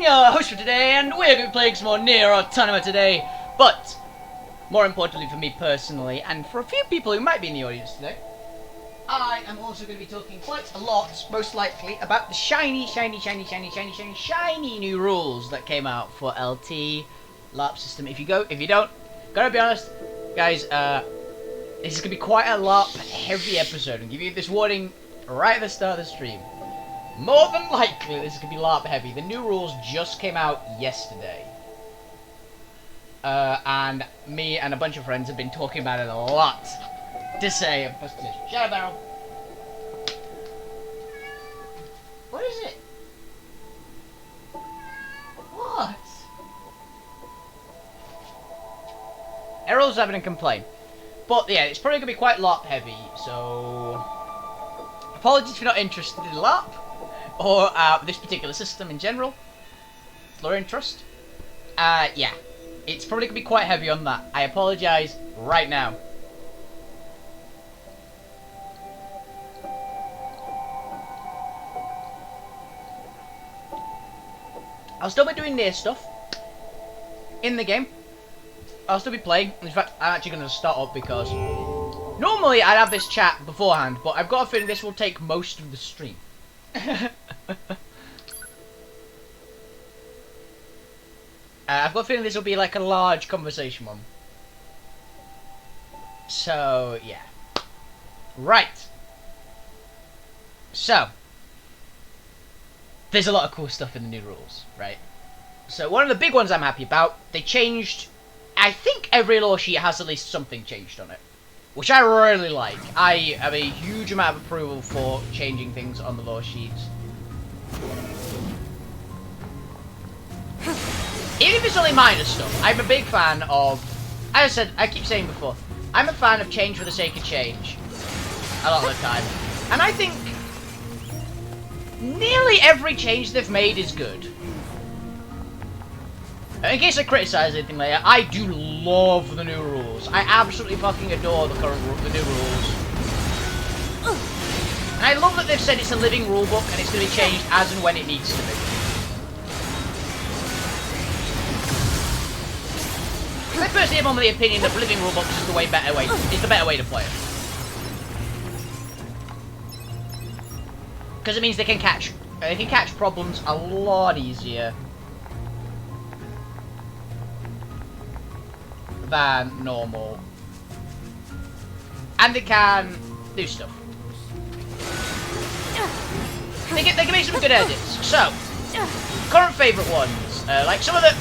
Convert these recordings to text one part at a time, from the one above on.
your host for today, and we're going to be playing some more Nier Automata today. But, more importantly for me personally, and for a few people who might be in the audience today, I am also going to be talking quite a lot, most likely, about the shiny new rules that came out for LT LARP system. If you don't, gotta be honest, guys, this is going to be quite a LARP heavy episode, and give you this warning right at the start of the stream. More than likely, this is going to be LARP heavy. The new rules just came out yesterday. And me and a bunch of friends have been talking about it a lot. To say, first position. Shadow barrel. What is it? What? Errol's having a complaint. But yeah, it's probably going to be quite LARP heavy, so... Apologies for not interested in LARP. Or this particular system in general. Low interest. Yeah. It's probably going to be quite heavy on that. I apologise right now. I'll still be doing Nier stuff in the game. I'll still be playing. In fact, I'm actually going to start up because normally I'd have this chat beforehand, but I've got a feeling this will take most of the stream. I've got a feeling this will be like a large conversation one. So, yeah. Right. So, there's a lot of cool stuff in the new rules, right? So, one of the big ones I'm happy about, they changed... I think every lore sheet has at least something changed on it. Which I really like. I have a huge amount of approval for changing things on the lore sheets. Even if it's only minor stuff, I'm a big fan of... As I keep saying before, I'm a fan of change for the sake of change. A lot of the time. And I think nearly every change they've made is good. In case I criticize anything later, I do love the new rules. I absolutely fucking adore the new rules. And I love that they've said it's a living rulebook and it's going to be changed as and when it needs to be. I personally am on the opinion that living rulebooks is the better way to play it. Because it means they can catch problems a lot easier than normal. And they can do stuff. They can make some good edits. So, current favourite ones, like some of the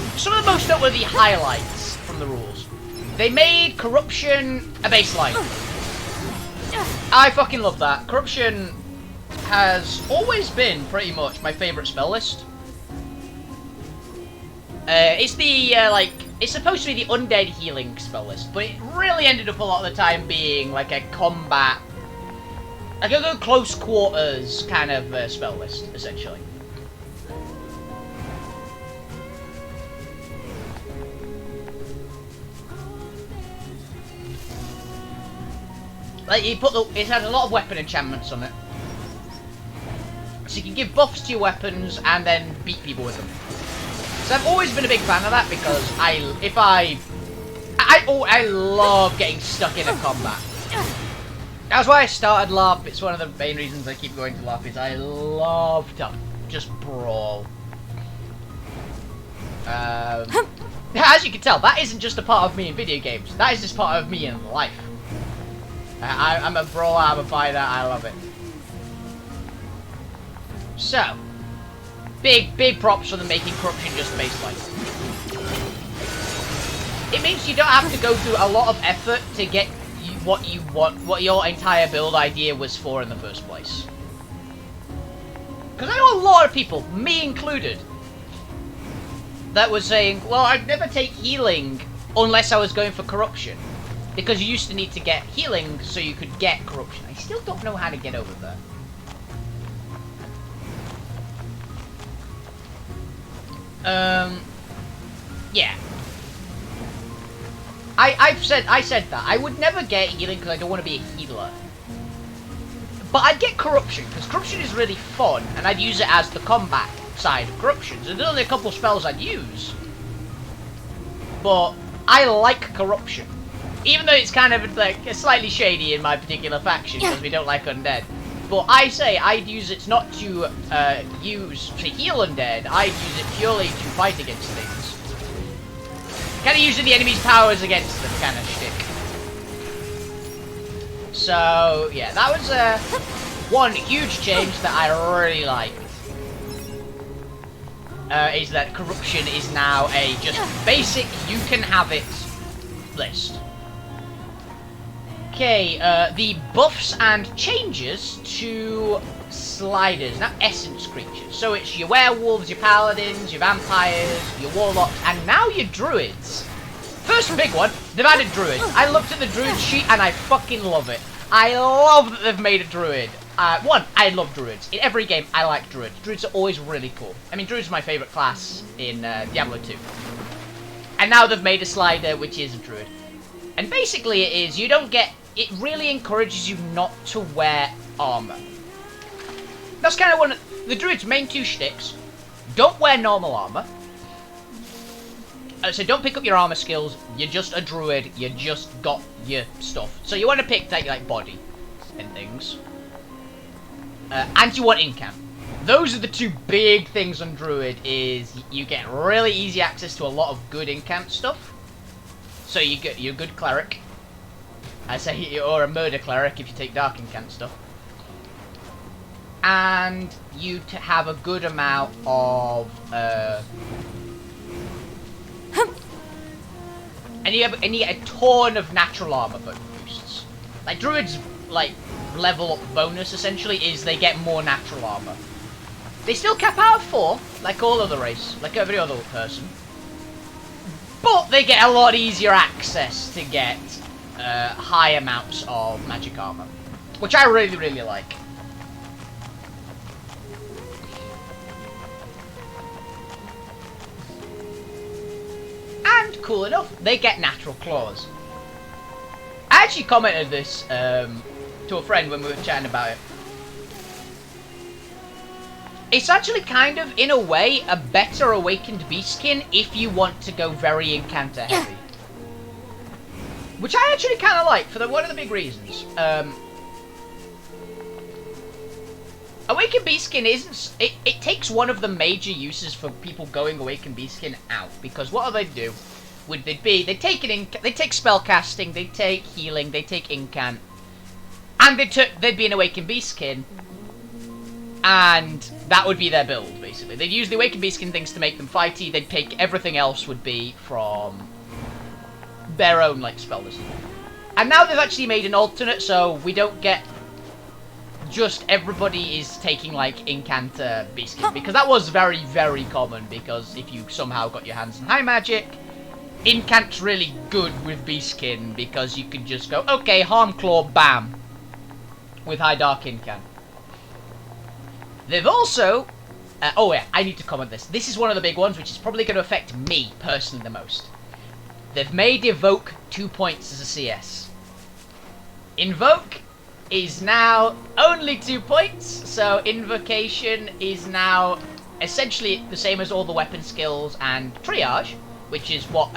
most noteworthy highlights from the rules. They made corruption a baseline. I fucking love that. Corruption has always been pretty much my favourite spell list. It's the it's supposed to be the undead healing spell list, but it really ended up a lot of the time being like a combat, like a close quarters kind of spell list, essentially. Like it has a lot of weapon enchantments on it, so you can give buffs to your weapons and then beat people with them. So I've always been a big fan of that because I love getting stuck in a combat. That's why I started LARP. It's one of the main reasons I keep going to LARP, is I love to just brawl. As you can tell, that isn't just a part of me in video games. That is just part of me in life. I'm a brawler, I'm a fighter, I love it. So, big props for them making corruption just baseline. It means you don't have to go through a lot of effort to get what you want, what your entire build idea was for in the first place. Because I know a lot of people, me included, that was saying, well, I'd never take healing unless I was going for corruption. Because you used to need to get healing so you could get corruption. I still don't know how to get over that. Yeah. I said that. I would never get healing because I don't want to be a healer. But I'd get corruption, because corruption is really fun, and I'd use it as the combat side of corruption. So there's only a couple spells I'd use. But I like corruption. Even though it's kind of like slightly shady in my particular faction because we don't like undead. But I say I'd use it not to use to heal undead, I'd use it purely to fight against things. Kind of using the enemy's powers against them kind of shtick. So, yeah, that was one huge change that I really liked. Is that corruption is now a just basic, you can have it list. Okay, the buffs and changes to sliders, now essence creatures. So it's your werewolves, your paladins, your vampires, your warlocks, and now your druids. First big one, they've added druids. I looked at the druid sheet and I fucking love it. I love that they've made a druid. One, I love druids. In every game, I like druids. Druids are always really cool. I mean, druids are my favourite class in Diablo 2. And now they've made a slider, which is a druid. And basically it is, you don't get... It really encourages you not to wear armour. That's kind of one of the druid's main two shticks. Don't wear normal armour. So don't pick up your armour skills. You're just a druid. You just got your stuff. So you want to pick like body and things. And you want incant. Those are the two big things on druid. Is you get really easy access to a lot of good incant stuff. So you're a good cleric. I say you're a murder cleric if you take dark incant stuff. And you have a good amount of and you get a ton of natural armor boosts. Like druids, like level up bonus essentially is they get more natural armor. They still cap out at 4, like all other race, like every other person. But they get a lot easier access to get high amounts of magic armor, which I really, really like. And cool enough, they get natural claws. I actually commented this to a friend when we were chatting about it. It's actually kind of, in a way, a better Awakened Beastkin if you want to go very Incanter heavy. Which I actually kind of like, for one of the big reasons. Awakened Beastkin isn't... It takes one of the major uses for people going Awakened Beastkin out. Because what do? They take spellcasting, they take healing, they take incant. And they'd be an Awakened Beastkin. And that would be their build, basically. They'd use the Awakened Beastkin things to make them fighty. They'd take everything else would be from their own, like, spell list. And now they've actually made an alternate, so we don't get just everybody is taking, like, Incanter Beastkin. Because that was very, very common, because if you somehow got your hands on high magic, Incant's really good with Beastkin, because you can just go, okay, Harm Claw, bam, with High Dark Incant. They've also... oh yeah, I need to comment this. This is one of the big ones, which is probably going to affect me, personally, the most. They've made Evoke 2 points as a CS. Invoke is now only 2 points, so Invocation is now essentially the same as all the weapon skills and Triage, which is what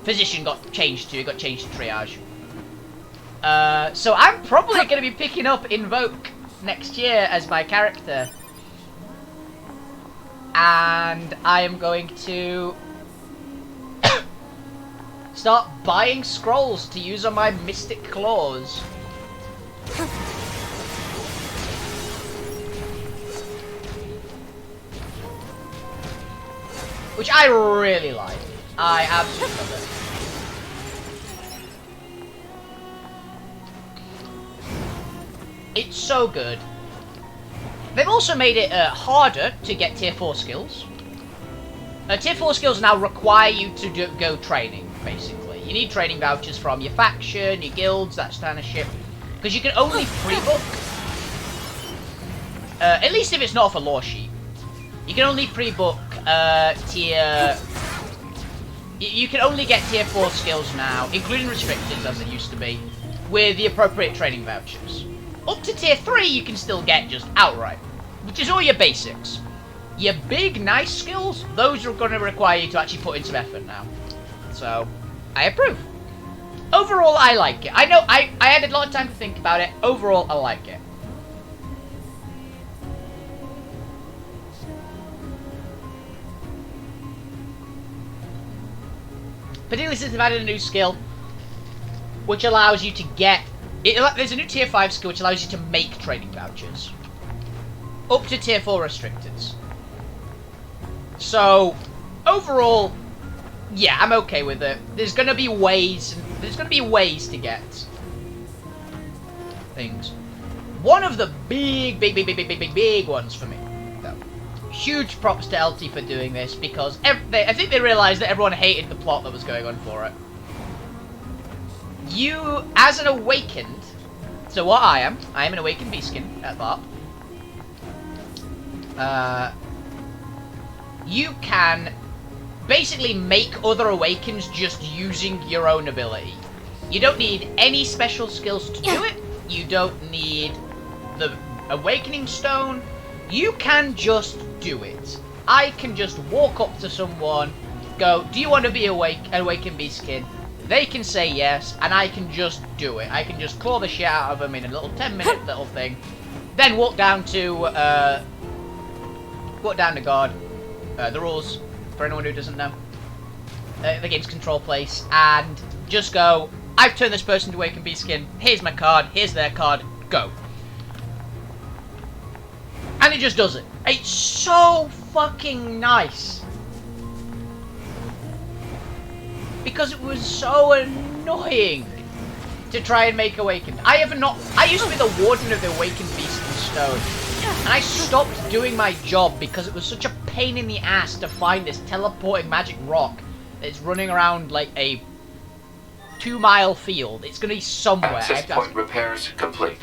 Physician got changed to. It got changed to Triage. So I'm probably going to be picking up Invoke next year as my character, and I am going to start buying scrolls to use on my Mystic Claws. Which I really like. I absolutely love it. It's so good. They've also made it harder to get tier 4 skills. Tier 4 skills now require you to go training, basically. You need training vouchers from your faction, your guilds, that kind of shit. Because you can only pre-book. At least if it's not off a lore sheet. You can only pre-book tier... You can only get tier 4 skills now, including restricted as it used to be, with the appropriate training vouchers. Up to tier 3 you can still get just outright. which is all your basics. Your big, nice skills, those are going to require you to actually put in some effort now. So, I approve. Overall, I like it. I know I had a lot of time to think about it. Overall, I like it. Particularly since they've added a new skill, which allows you to get... there's a new tier 5 skill which allows you to make training vouchers. Up to tier 4 restricteds. So, overall, yeah, I'm okay with it. There's gonna be ways to get things. One of the big ones for me, though. Huge props to LT for doing this, because I think they realised that everyone hated the plot that was going on for it. You, as an awakened, so what I am an awakened beastkin at Barp. You can basically make other awakens just using your own ability. You don't need any special skills to do it. You don't need the awakening stone. You can just do it. I can just walk up to someone, go, do you want to be an awakened beastkin? They can say yes, and I can just do it. I can just claw the shit out of them in a little 10-minute little thing. Then walk down to guard. The rules, for anyone who doesn't know. The game's control place, and just go, I've turned this person to awakened beastkin, here's my card, here's their card, go. And it just does it. It's so fucking nice. Because it was so annoying to try and make awakened. I used to be the warden of the awakened beast in stone. And I stopped doing my job because it was such a pain in the ass to find this teleporting magic rock that's running around like a 2-mile field. It's going to be somewhere. Access point repairs complete.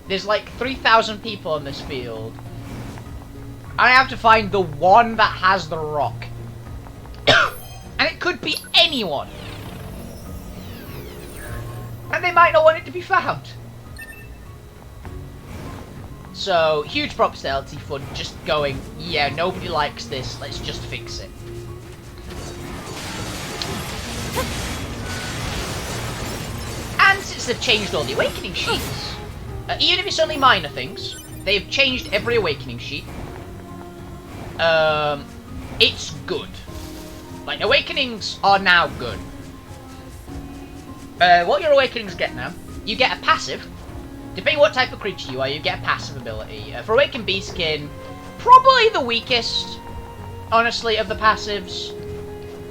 There's like 3,000 people in this field. And I have to find the one that has the rock. And it could be anyone. And they might not want it to be found. So, huge props to LT for just going, yeah, nobody likes this, let's just fix it. And since they've changed all the awakening sheets, even if it's only minor things, they've changed every awakening sheet. It's good. Like, awakenings are now good. What your awakenings get now, you get a passive. Depending what type of creature you are, you get a passive ability. For Awakened Beastkin, probably the weakest, honestly, of the passives.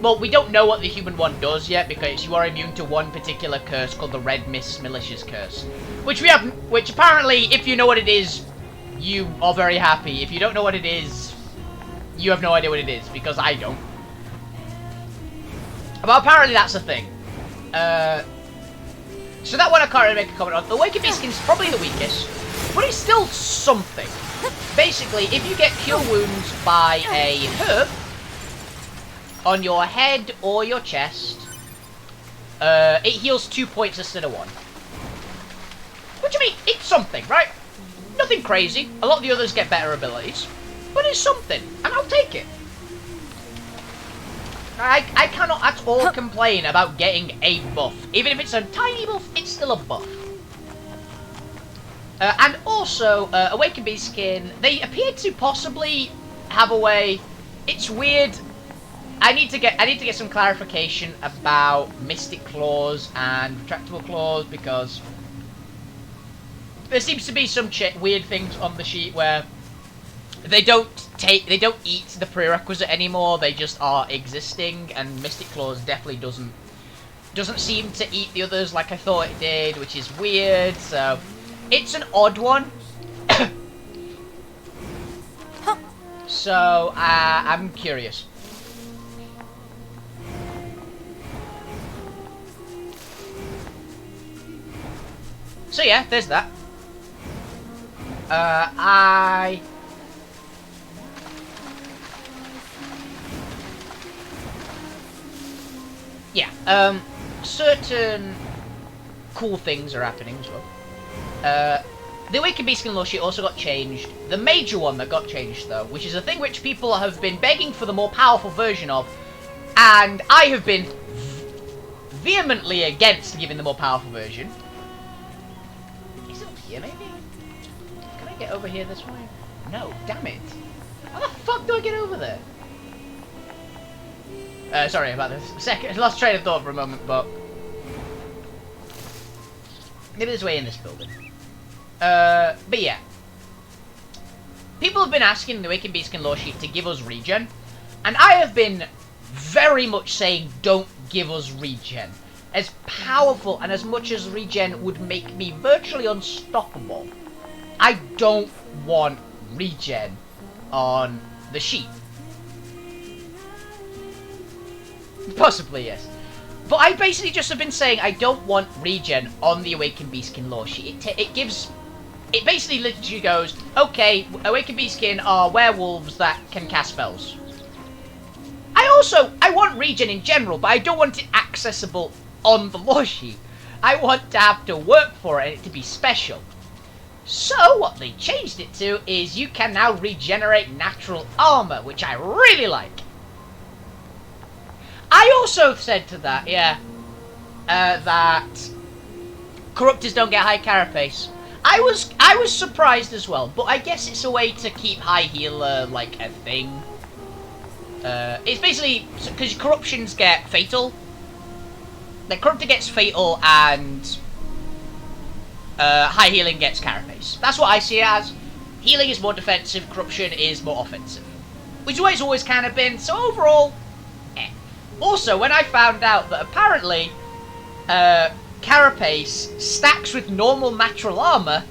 Well, we don't know what the human one does yet, because you are immune to one particular curse called the Red Mist Militia's Curse. Which apparently, if you know what it is, you are very happy. If you don't know what it is, you have no idea what it is, because I don't. But apparently that's a thing. So that one I can't really make a comment on. The Awakened Beastkin's probably the weakest, but it's still something. Basically, if you get cure wounds by a herb on your head or your chest, it heals 2 points instead of 1. Which, I mean, it's something, right? Nothing crazy. A lot of the others get better abilities, but it's something, and I'll take it. I cannot at all complain about getting a buff. Even if it's a tiny buff, it's still a buff. And also, Awakened Beastkin, they appear to possibly have a way. It's weird. I need to get some clarification about Mystic Claws and Retractable Claws, because there seems to be some weird things on the sheet where they don't eat the prerequisite anymore. They just are existing, and Mystic Claws definitely doesn't seem to eat the others like I thought it did, which is weird. So it's an odd one. So I'm curious. So yeah, there's that. Yeah, certain cool things are happening as well. The Awakened Beastkin law sheet also got changed. The major one that got changed, though, which is a thing which people have been begging for the more powerful version of, and I have been vehemently against giving the more powerful version. Is it up here, maybe? Can I get over here this way? No, damn it. How the fuck do I get over there? Sorry about this. Second, lost train of thought for a moment, but maybe there's a way in this building. But yeah. People have been asking the Awakened Beastkin lore sheet to give us regen, and I have been very much saying don't give us regen. As powerful and as much as regen would make me virtually unstoppable, I don't want regen on the sheet. Possibly, yes. But I basically just have been saying I don't want regen on the Awakened Beastkin lore sheet. It basically literally goes, okay, Awakened Beastkin are werewolves that can cast spells. I want regen in general, but I don't want it accessible on the lore sheet. I want to have to work for it and it to be special. So, what they changed it to is you can now regenerate natural armor, which I really like. I also said to that, yeah, that corruptors don't get high carapace. I was surprised as well, but I guess it's a way to keep high healer like a thing. It's basically because corruptions get fatal. The corruptor gets fatal and high healing gets carapace. That's what I see it as. Healing is more defensive, corruption is more offensive, which is what it's always kind of been. So overall, eh. Also, when I found out that apparently carapace stacks with normal natural armor,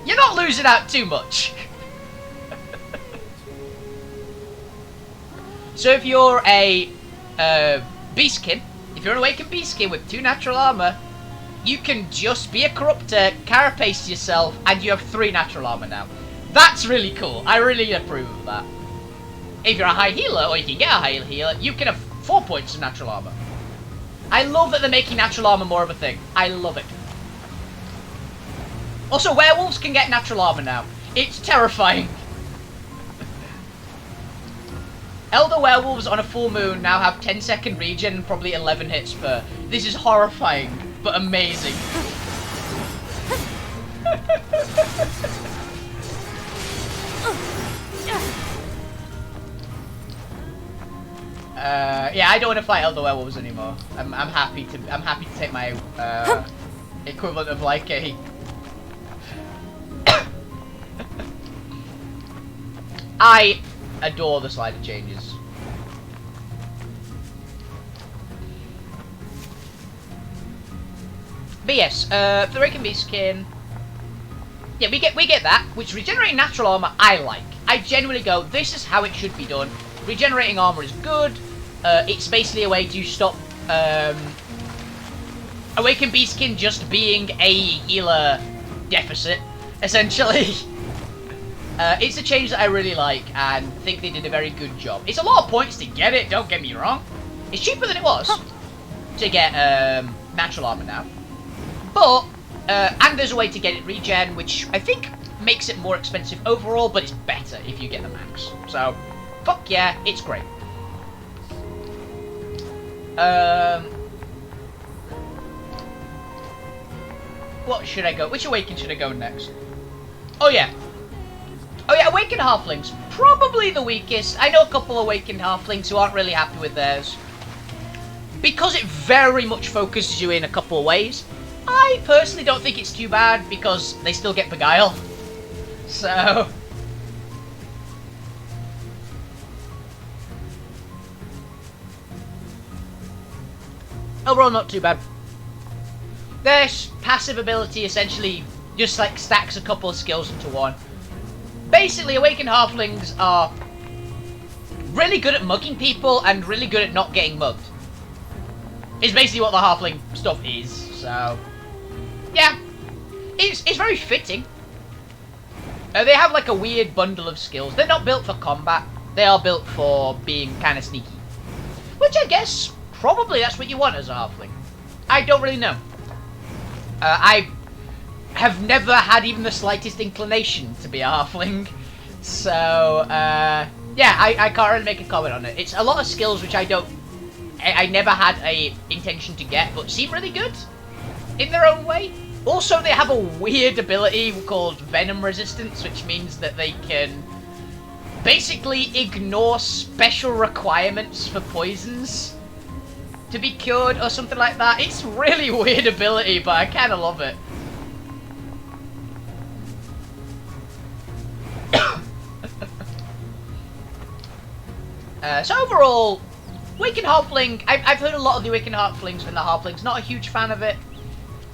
you're not losing out too much. So if you're a beastkin, if you're an Awakened Beastkin with 2 natural armor, you can just be a corruptor, carapace yourself, and you have 3 natural armor now. That's really cool. I really approve of that. If you're a high healer, or you can get a high healer, you can have 4 points of natural armor. I love that they're making natural armor more of a thing. I love it. Also, werewolves can get natural armor now. It's terrifying. Elder werewolves on a full moon now have 10-second regen and probably 11 hits per. This is horrifying, but amazing. Yeah, I don't want to fight elder werewolves anymore. I'm happy to take my equivalent of like a I adore the slider changes. But yes, the Awakened Beastkin. Yeah, we get that, which regenerating natural armor I like. I genuinely go, this is how it should be done. Regenerating armor is good. It's basically a way to stop Awakened Beastkin just being a healer deficit, essentially. It's a change that I really like and think they did a very good job. It's a lot of points to get it, don't get me wrong. It's cheaper than it was to get natural armor now. But, and there's a way to get it regen, which I think makes it more expensive overall, but it's better if you get the max. So, fuck yeah, it's great. What should I go? Which Awaken should I go next? Oh yeah, Awakened Halflings. Probably the weakest. I know a couple Awakened Halflings who aren't really happy with theirs, because it very much focuses you in a couple of ways. I personally don't think it's too bad, because they still get Beguile. So... overall, not too bad. Their passive ability essentially just like stacks a couple of skills into one. Basically, Awakened Halflings are really good at mugging people and really good at not getting mugged. It's basically what the Halfling stuff is, so... yeah. It's very fitting. They have like a weird bundle of skills. They're not built for combat. They are built for being kind of sneaky. Which I guess, probably that's what you want as a Halfling. I don't really know. have never had even the slightest inclination to be a halfling. So, yeah, I can't really make a comment on it. It's a lot of skills which I never had a intention to get, but seem really good in their own way. Also, they have a weird ability called Venom Resistance, which means that they can basically ignore special requirements for poisons to be cured or something like that. It's a really weird ability, but I kind of love it. So overall, Awakened Halfling, I've heard a lot of the Awakened Halflings and the Halflings, not a huge fan of it.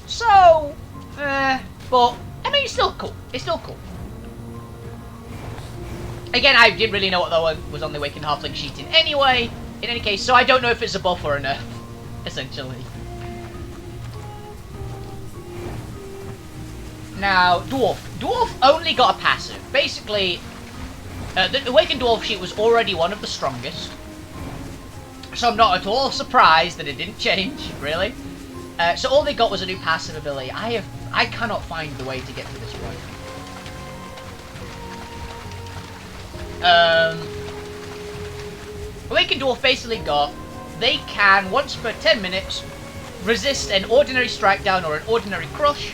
So, but, I mean, it's still cool. It's still cool. Again, I didn't really know what that was on the Awakened Halfling sheet in any case, so I don't know if it's a buff or a nerf, essentially. Now, Dwarf. Dwarf only got a passive. Basically, the Awakened Dwarf sheet was already one of the strongest. So I'm not at all surprised that it didn't change, really. So all they got was a new passive ability. I cannot find the way to get to this point. Awakened Dwarf basically got, they can, once per 10 minutes, resist an ordinary strike down or an ordinary crush.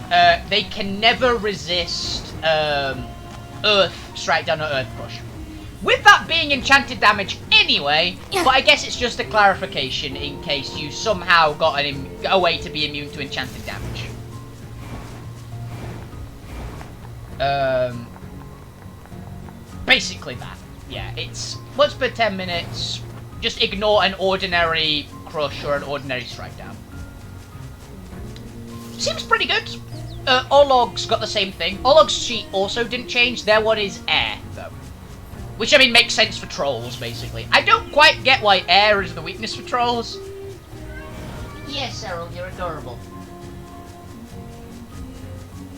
They can never resist earth strike down or earth crush. With that being enchanted damage anyway, but I guess it's just a clarification in case you somehow got a way to be immune to enchanted damage. Basically that. Yeah, it's once per 10 minutes, just ignore an ordinary crush or an ordinary strike down. Seems pretty good. Orlog's got the same thing. Orlog's sheet also didn't change. Their one is air, though. Which, I mean, makes sense for trolls, basically. I don't quite get why air is the weakness for trolls. Yes, Errol, you're adorable.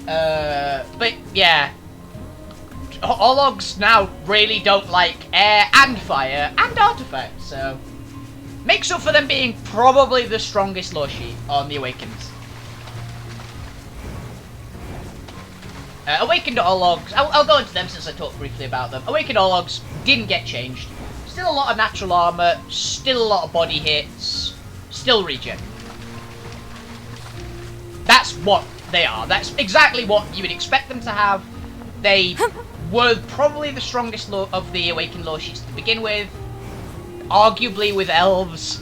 But, yeah. Orlogs now really don't like air and fire and artifacts, so... makes up for them being probably the strongest lore sheet on the Awakens. Awakened Orlogs, I'll go into them since I talked briefly about them. Awakened Orlogs didn't get changed. Still a lot of natural armor, still a lot of body hits, still regen. That's what they are. That's exactly what you would expect them to have. They were probably the strongest of the Awakened lore sheets to begin with. Arguably with elves.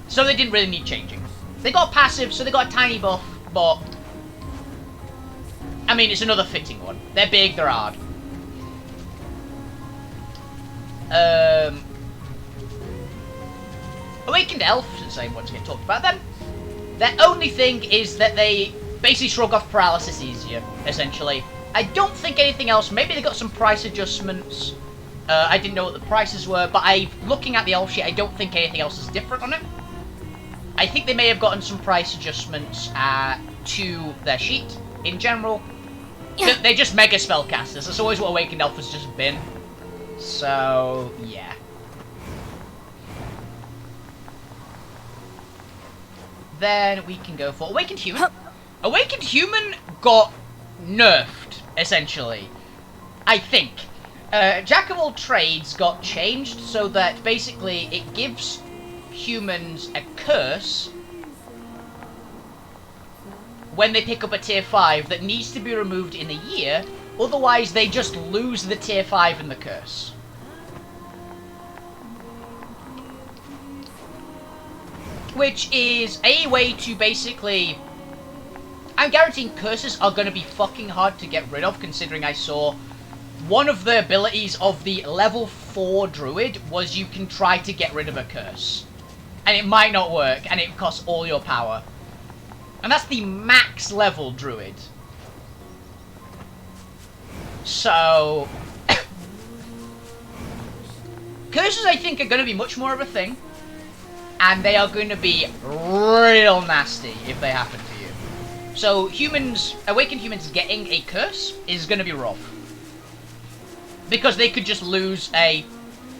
So they didn't really need changing. They got passive, so they got a tiny buff, but... I mean, it's another fitting one. They're big, they're hard. Awakened Elf, since I once again talked about them, their only thing is that they basically shrug off paralysis easier, essentially. I don't think anything else. Maybe they got some price adjustments. I didn't know what the prices were, but looking at the Elf sheet, I don't think anything else is different on it. I think they may have gotten some price adjustments to their sheet in general. They're just mega spellcasters. That's always what Awakened Elf has just been. So, yeah. Then we can go for Awakened Human. Awakened Human got nerfed, essentially. I think. Jack of all trades got changed so that basically it gives humans a curse when they pick up a tier 5 that needs to be removed in a year, otherwise they just lose the tier 5 and the curse. Which is a way to basically... I'm guaranteeing curses are going to be fucking hard to get rid of, considering I saw one of the abilities of the level 4 druid was you can try to get rid of a curse. And it might not work, and it costs all your power. And that's the max level druid. So... curses, I think, are going to be much more of a thing. And they are going to be real nasty if they happen to you. So, Awakened Humans getting a curse is going to be rough. Because they could just lose a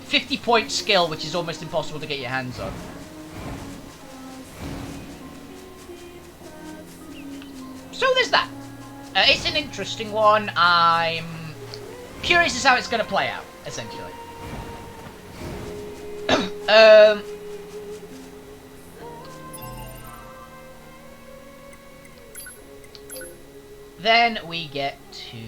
50-point skill, which is almost impossible to get your hands on. So there's that. It's an interesting one. I'm curious as how it's going to play out, essentially. Then we get to...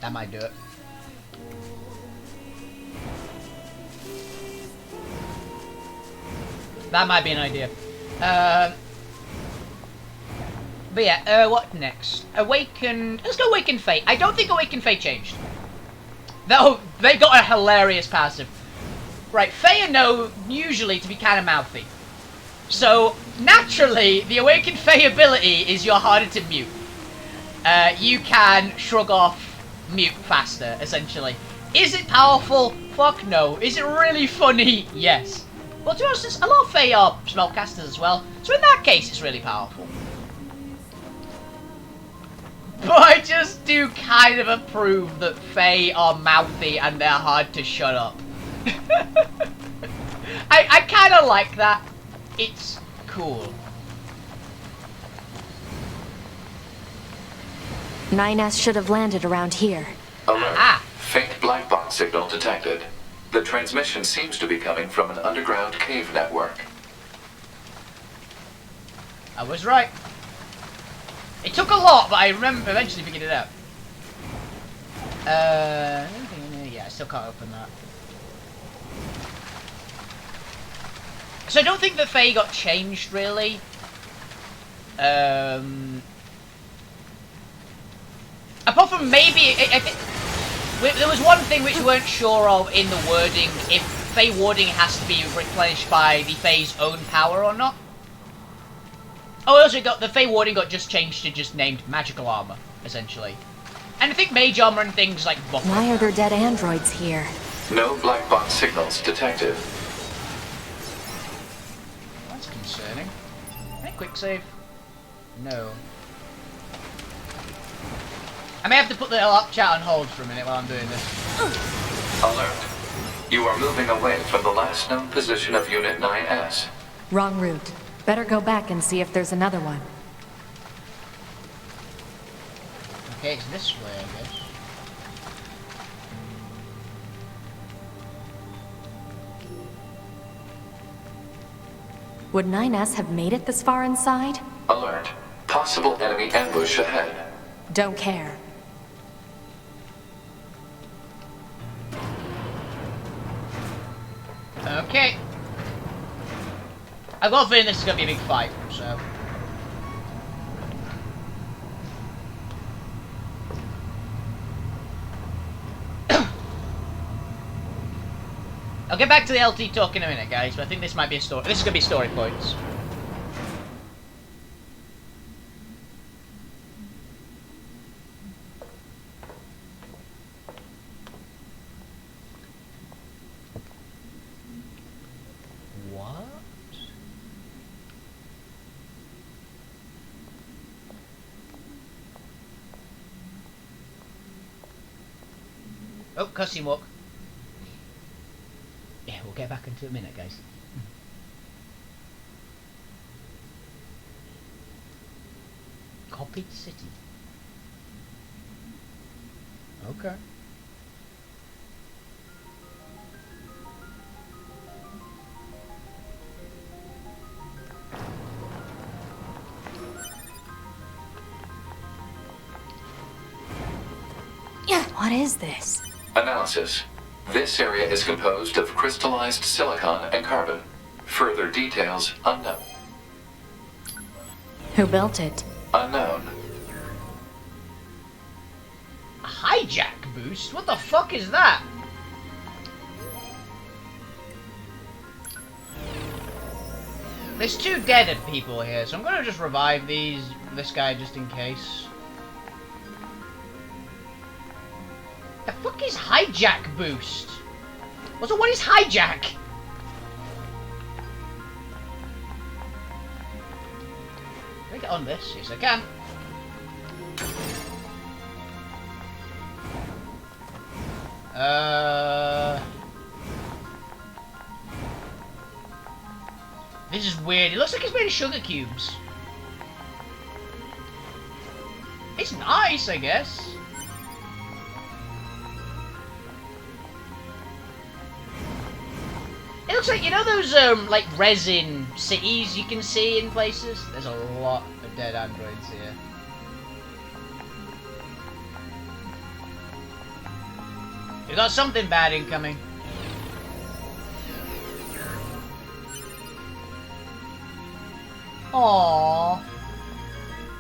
That might do it. That might be an idea. But yeah, what next? Awaken... Let's go Awaken Fate. I don't think Awaken Fate changed. Though, they got a hilarious passive. Right, Fae are known usually to be kind of mouthy. So, naturally, the Awaken Fae ability is you're harder to mute. You can shrug off mute faster, essentially. Is it powerful? Fuck no. Is it really funny? Yes. Well, to be honest, a lot of Fae are spellcasters as well. So in that case, it's really powerful. But I just do kind of approve that Fae are mouthy and they're hard to shut up. I kind of like that. It's cool. 9S should have landed around here. Alert. Ah. Faint black box signal detected. The transmission seems to be coming from an underground cave network. I was right. It took a lot, but I remember eventually figured it out. Yeah, I still can't open that. So I don't think the Fae got changed, really. Apart from maybe... I think there was one thing which we weren't sure of in the wording, if Fae warding has to be replenished by the Fae's own power or not. Oh, also the Fae warding got just changed to just named magical armor, essentially. And I think mage armor and things like buffalo. Why are there dead androids here? No black box signals detected. That's concerning. Hey, quick save. No. I may have to put the chat on hold for a minute while I'm doing this. Alert. You are moving away from the last known position of Unit 9S. Wrong route. Better go back and see if there's another one. Okay, it's this way, I guess. Would 9S have made it this far inside? Alert. Possible enemy ambush ahead. Don't care. Okay. I've got a feeling this is going to be a big fight, so... I'll get back to the LT talk in a minute, guys, but I think this might be a story. This is going to be story points. What? Oh, cussing walk. Yeah, we'll get back into a minute, guys. Copied city. Okay. Yeah. What is this? Analysis. This area is composed of crystallized silicon and carbon. Further details unknown. Who built it? Unknown. A hijack boost? What the fuck is that? There's two dead people here, so I'm gonna just revive this guy just in case. The fuck is hijack boost? Also, what is hijack? Can I get on this? Yes, I can. This is weird. It looks like it's made of sugar cubes. It's nice, I guess. It looks like, you know those, like, resin cities you can see in places? There's a lot of dead androids here. We got something bad incoming. Aww.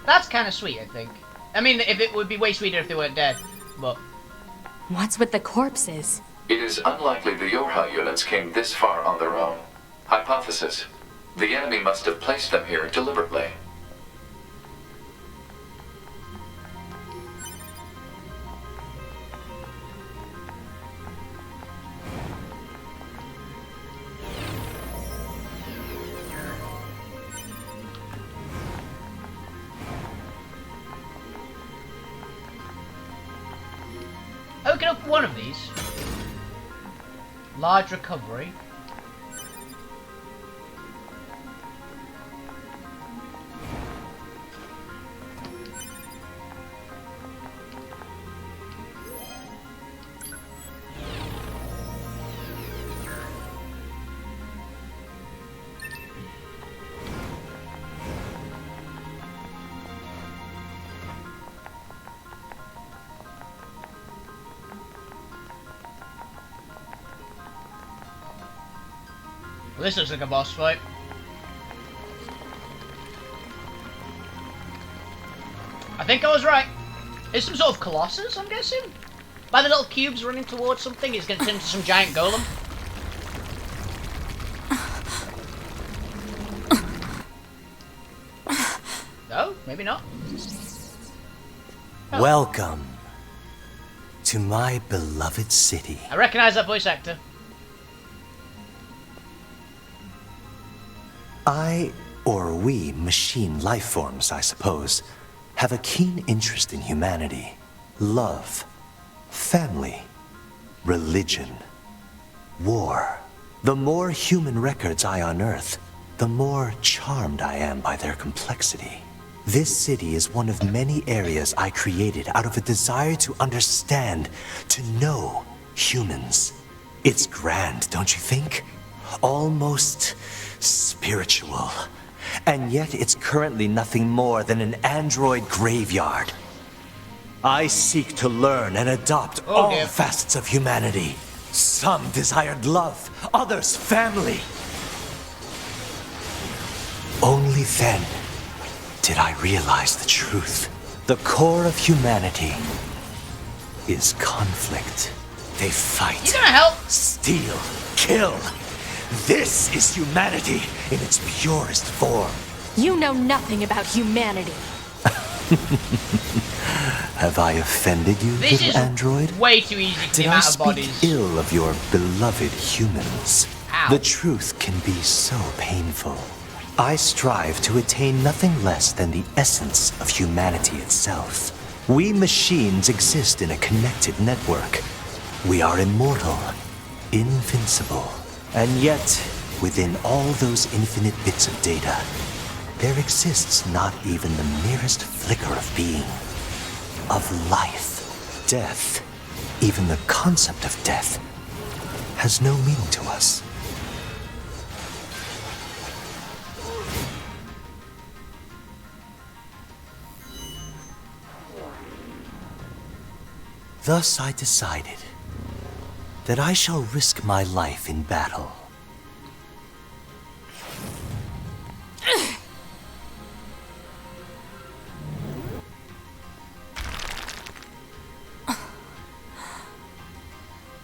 That's kind of sweet, I think. I mean, if it would be way sweeter if they weren't dead, but... What's with the corpses? It is unlikely the Yorha units came this far on their own. Hypothesis. The enemy must have placed them here deliberately. Oh, we can open one of these. Large recovery. Well, this looks like a boss fight. I think I was right. It's some sort of colossus, I'm guessing? By the little cubes running towards something, it's going to turn into some giant golem. No, maybe not. Oh. Welcome to my beloved city. I recognize that voice actor. We machine life forms, I suppose, have a keen interest in humanity, love, family, religion, war. The more human records I unearth, the more charmed I am by their complexity. This city is one of many areas I created out of a desire to understand, to know humans. It's grand, don't you think? Almost spiritual. And yet it's currently nothing more than an android graveyard. I seek to learn and adopt all facets of humanity. Some desired love, others family. Only then did I realize the truth. The core of humanity is conflict. They fight, You gonna help? steal, kill. This is humanity in its purest form. You know nothing about humanity. Have I offended you, This little is android? way too easy for the Did I amount of speak bodies. ill of your beloved humans? Ow. The truth can be so painful. I strive to attain nothing less than the essence of humanity itself. We machines exist in a connected network. We are immortal, invincible. And yet, within all those infinite bits of data, there exists not even the merest flicker of being, of life. Death, even the concept of death, has no meaning to us. Thus I decided that I shall risk my life in battle.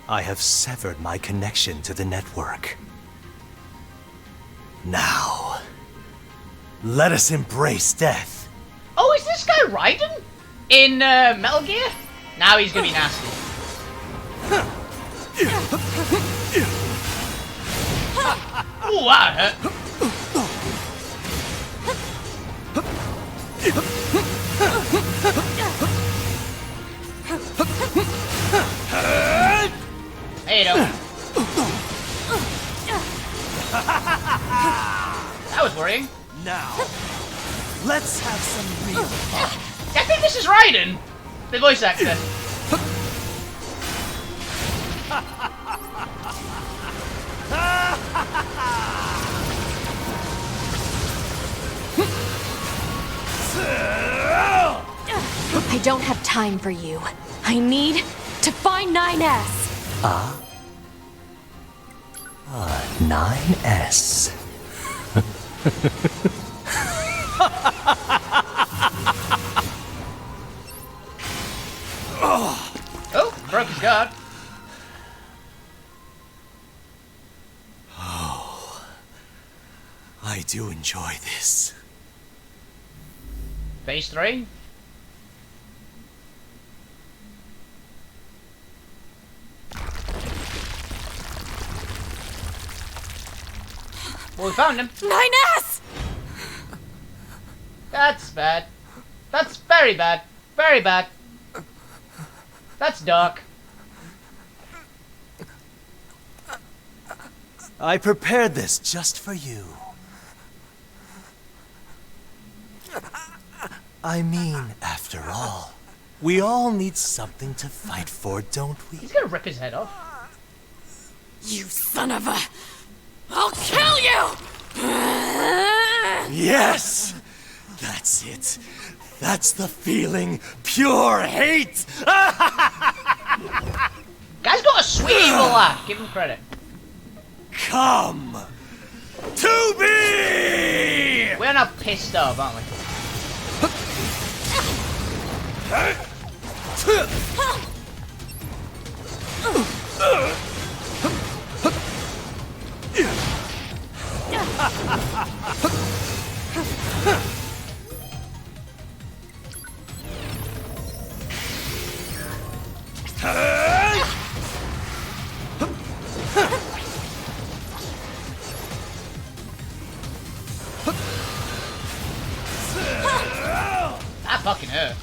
I have severed my connection to the network. Now, let us embrace death. Oh, is this guy Raiden? In Metal Gear? Now he's gonna be nasty. Ooh, that hurt. There you go. worrying. Now, let's have some real fun. I think this is Raiden, the voice actor. I don't have time for you. I need to find 9S. 9S. Oh, broke his guard. I do enjoy this. Phase 3. Well, we found him. 9S! That's bad. That's very bad. Very bad. That's dark. I prepared this just for you. I mean, after all, we all need something to fight for, don't we? He's gonna rip his head off. You son of a... I'll kill you! Yes! That's it. That's the feeling. Pure hate! Guy's got a sweet evil laugh. Give him credit. Come to me! We're not pissed off, aren't we? That fucking hurt.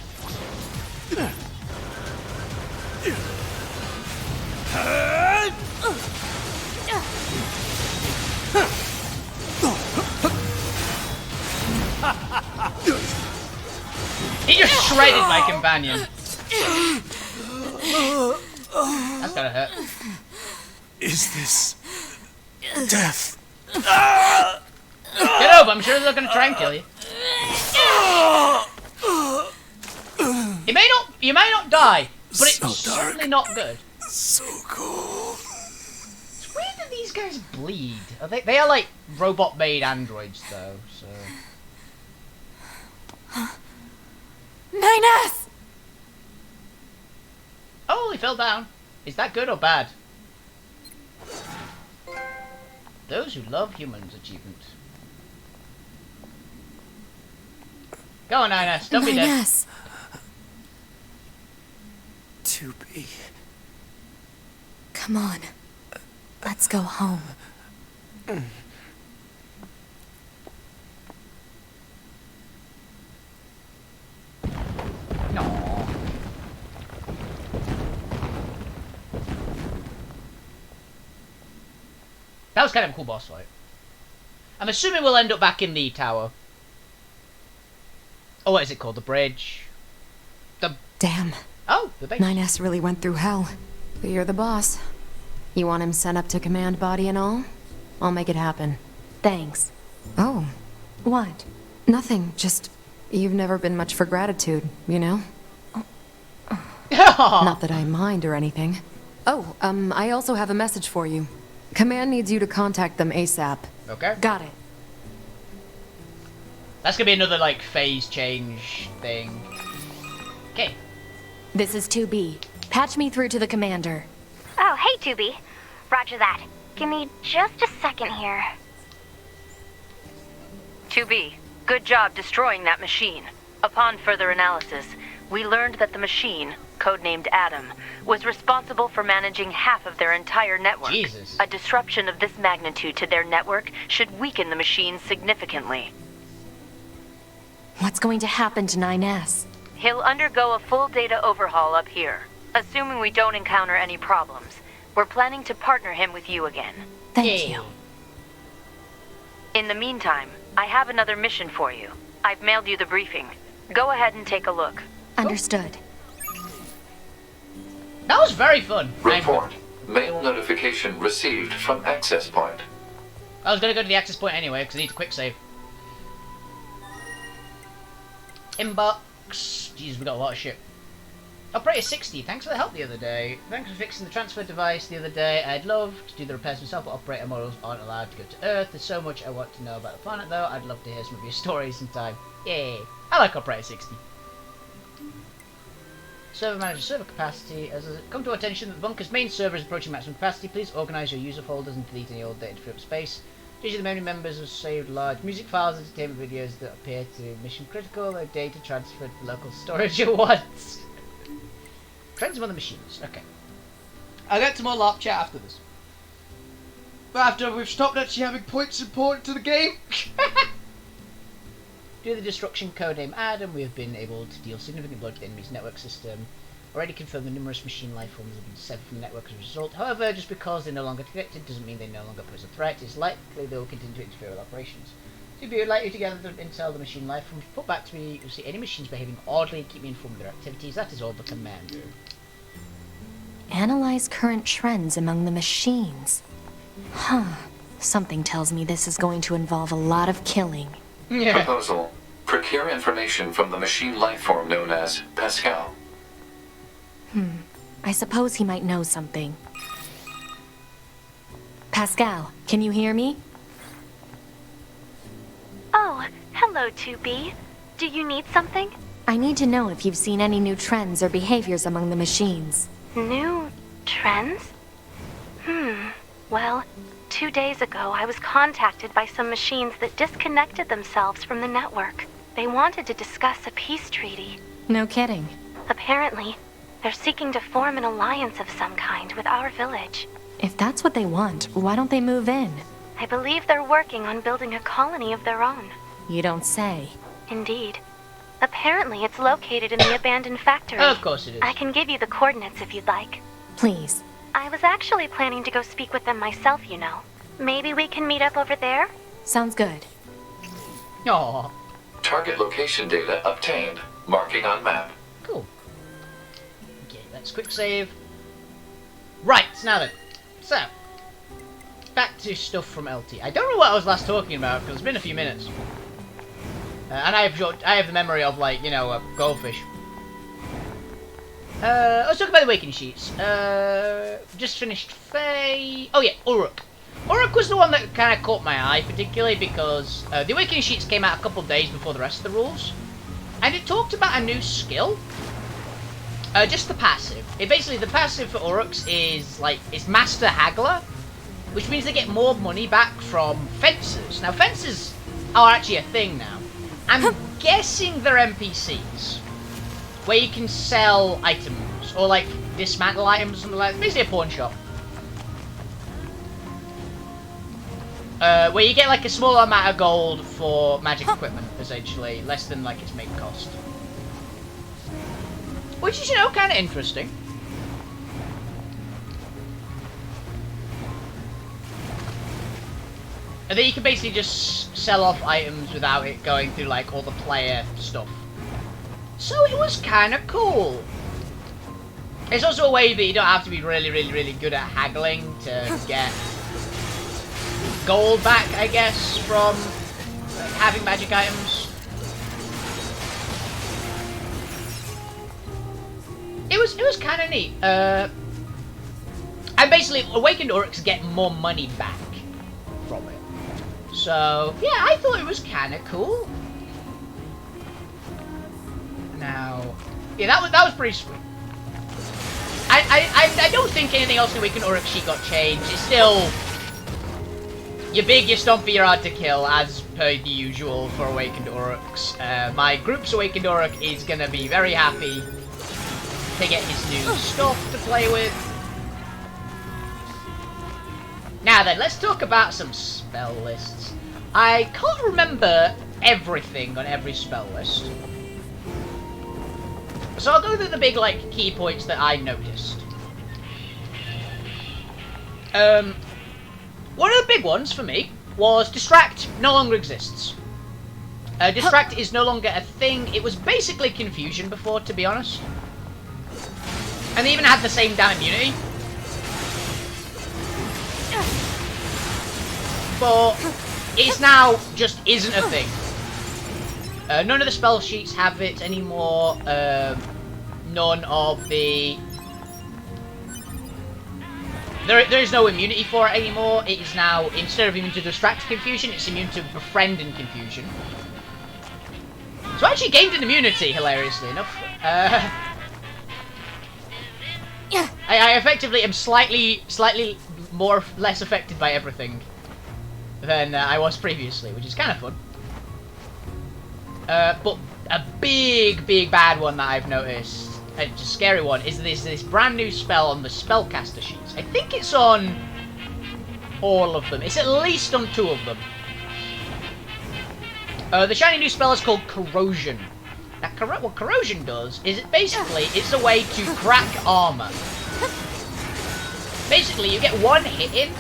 He just shredded my companion. That's gotta hurt. Is this death? Get over, I'm sure they're gonna try and kill you. You may not die, but it's So dark. certainly not good. So cool. It's weird that these guys bleed. They are like robot-made androids, though. So 9S! oh, he fell down. Is that good or bad? Those who love humans achievement. Go on, 9S. Don't be dead. 9S. To be. Come on. Let's go home. No. That was kind of a cool boss fight. I'm assuming we'll end up back in the tower. Oh, what is it called? The bridge? Damn. Oh, the base. 9S really went through hell. But you're the boss. You want him sent up to command body and all? I'll make it happen. Thanks. Oh. What? Nothing. Just... You've never been much for gratitude, you know? Not that I mind or anything. Oh, I also have a message for you. Command needs you to contact them ASAP. Okay. Got it. That's gonna be another, like, phase change thing. Okay. This is 2B. Patch me through to the commander. Oh, hey, 2B. Roger that. Give me just a second here. 2B, good job destroying that machine. Upon further analysis, we learned that the machine, codenamed Adam, was responsible for managing half of their entire network. Jesus. A disruption of this magnitude to their network should weaken the machine significantly. What's going to happen to 9S? He'll undergo a full data overhaul up here. Assuming we don't encounter any problems, we're planning to partner him with you again. Thank you. In the meantime, I have another mission for you. I've mailed you the briefing. Go ahead and take a look. Understood. That was very fun. Report. Mail notification received from access point. I was gonna go to the access point anyway because I need a quick save. Inbox. Jeez, we got a lot of shit. Operator 60, thanks for the help the other day. Thanks for fixing the transfer device the other day. I'd love to do the repairs myself, but operator models aren't allowed to go to Earth. There's so much I want to know about the planet, though. I'd love to hear some of your stories sometime. Yay! I like Operator 60. Server manager server capacity. As it come to our attention that the bunker's main server is approaching maximum capacity, please organise your user folders and delete any old data to free up space. Usually the memory members have saved large music files and entertainment videos that appear to be mission critical. Their data transferred to local storage at once. Trends among the machines. Okay. I'll get to more LARP chat after this. But after we've stopped actually having points important to the game. Due to the destruction codename Adam, we have been able to deal significant blow to the enemy's network system. Already confirmed the numerous machine life forms have been severed from the network as a result. However, just because they're no longer connected doesn't mean they no longer pose a threat. It's likely they will continue to interfere with operations. To be likely to gather the intel the machine life forms, put back to me. You'll see any machines behaving oddly, keep me informed of their activities. That is all the command. Analyze current trends among the machines. Huh. Something tells me this is going to involve a lot of killing. Yeah. Proposal. Procure information from the machine lifeform known as Pascal. I suppose he might know something. Pascal, can you hear me? Oh, hello, 2B. Do you need something? I need to know if you've seen any new trends or behaviors among the machines. New trends? Well, 2 days ago I was contacted by some machines that disconnected themselves from the network. They wanted to discuss a peace treaty. No kidding. Apparently, they're seeking to form an alliance of some kind with our village. If that's what they want, why don't they move in? I believe they're working on building a colony of their own. You don't say. Indeed. Apparently it's located in the abandoned factory. Of course it is. I can give you the coordinates if you'd like. Please. I was actually planning to go speak with them myself, you know. Maybe we can meet up over there? Sounds good. Aww. Target location data obtained. Marking on map. Cool. Okay, let's quick save. Right, now then. So, back to stuff from LT. I don't know what I was last talking about, because it's been a few minutes. And I have the memory of, like, you know, a goldfish. Let's talk about the awakening sheets. Just finished Faye. Oh yeah, Uruk. Uruk was the one that kind of caught my eye, particularly because the awakening sheets came out a couple of days before the rest of the rules. And it talked about a new skill. Just the passive. Basically, the passive for Uruks is, like, it's Master Haggler, which means they get more money back from fencers. Now, fencers are actually a thing now. I'm guessing they're NPCs, where you can sell items, or, like, dismantle items or something like that. Basically a pawn shop. Where you get, like, a small amount of gold for magic equipment, essentially. Less than, like, its main cost. Which is, you know, kind of interesting. And then you can basically just sell off items without it going through, like, all the player stuff. So it was kind of cool. It's also a way that you don't have to be really, really, really good at haggling to get gold back, I guess, from having magic items. It was kind of neat. And basically, awakened Uruks get more money back from it. So yeah, I thought it was kind of cool. Now, yeah, that was pretty sweet. I don't think anything else in Awakened Uruk sheet got changed. It's still you're big, you're stumpy, you're hard to kill, as per the usual for Awakened Uruks. My group's Awakened Uruk is gonna be very happy to get his new stuff to play with. Now then, let's talk about some spell lists. I can't remember everything on every spell list. So I'll go through the big, like, key points that I noticed. One of the big ones for me was Distract no longer exists. Distract is no longer a thing. It was basically confusion before, to be honest. And they even had the same damn immunity. But it's now just isn't a thing. None of the spell sheets have it anymore. None of the... There is no immunity for it anymore. It is now, instead of immune to distract confusion, it's immune to befriend and confusion. So I actually gained an immunity, hilariously enough. I effectively am slightly less affected by everything than I was previously, which is kind of fun. But a big bad one that I've noticed, a scary one, is this brand new spell on the spellcaster sheets. I think it's on all of them. It's at least on 2 of them. The shiny new spell is called Corrosion. Now, what Corrosion does is it's a way to crack armor. Basically, you get 1 hit in,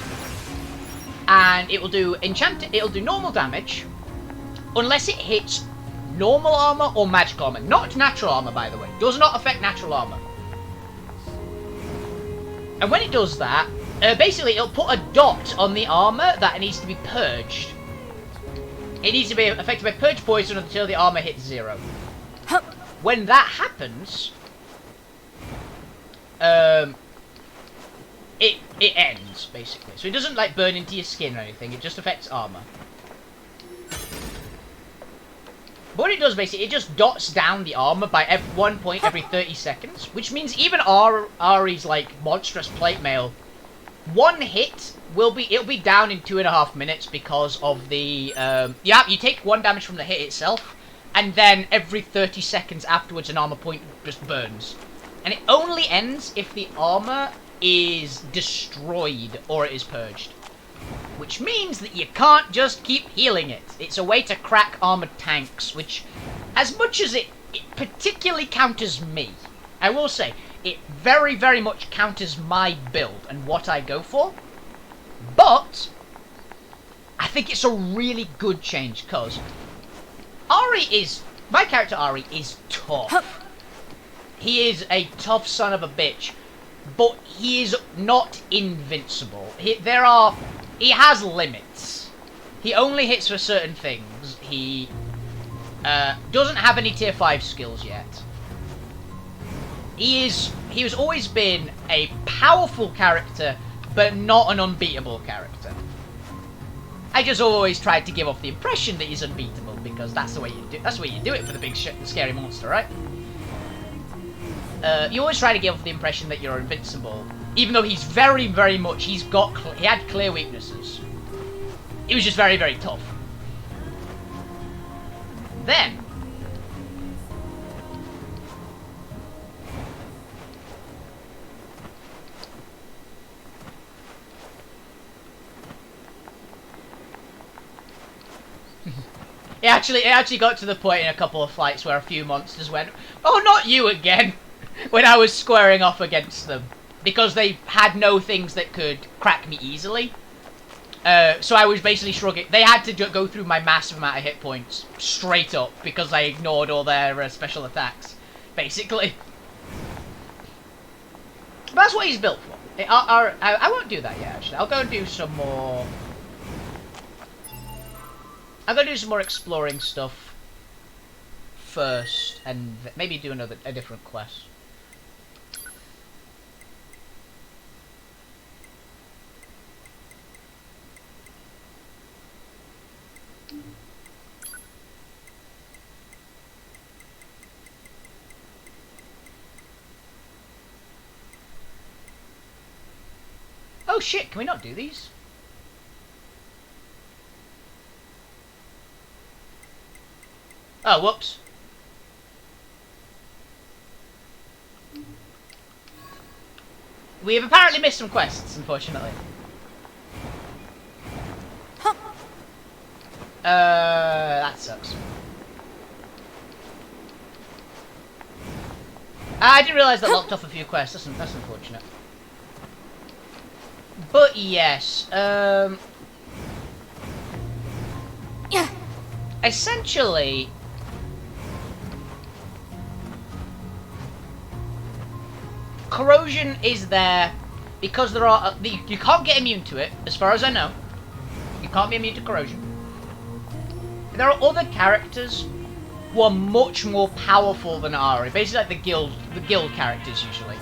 and it will do normal damage, unless it hits normal armor or magical armor. Not natural armor, by the way. Does not affect natural armor. And when it does that, basically it'll put a dot on the armor that needs to be purged. It needs to be affected by purge poison until the armor hits 0. When that happens, it ends, basically. So it doesn't, like, burn into your skin or anything. It just affects armor. But what it does, basically, it just dots down the armor by 1 point every 30 seconds. Which means even Ari's, like, monstrous plate mail, 1 hit it'll be down in 2.5 minutes because of the, you take 1 damage from the hit itself, and then every 30 seconds afterwards an armor point just burns. And it only ends if the armor is destroyed or it is purged. Which means that you can't just keep healing it. It's a way to crack armored tanks, which, as much as it particularly counters me, I will say, it very much counters my build and what I go for. But I think it's a really good change, because my character Ari is tough. He is a tough son of a bitch, but he is not invincible. He has limits. He only hits for certain things. He doesn't have any tier 5 skills yet. He has always been a powerful character, but not an unbeatable character. I just always tried to give off the impression that he's unbeatable, because that's the way you do. That's the way you do it for the big scary monster, right? You always try to give off the impression that you're invincible, even though he's very much. He had clear weaknesses. He was just very tough. Then it actually got to the point in a couple of fights where a few monsters went, "Oh, not you again," when I was squaring off against them, because they had no things that could crack me easily. So I was basically shrugging. They had to go through my massive amount of hit points straight up because I ignored all their special attacks, basically. But that's what he's built for. I won't do that yet, actually. I'll go and do some more. I'm gonna do some more exploring stuff first, and maybe do a different quest. Oh shit, can we not do these? Oh, whoops. We have apparently missed some quests, unfortunately. That sucks. I didn't realise that locked off a few quests. That's unfortunate. But yes, essentially, corrosion is there because there are... you can't get immune to it, as far as I know. You can't be immune to corrosion. There are other characters who are much more powerful than Ari. Basically like the guild characters usually.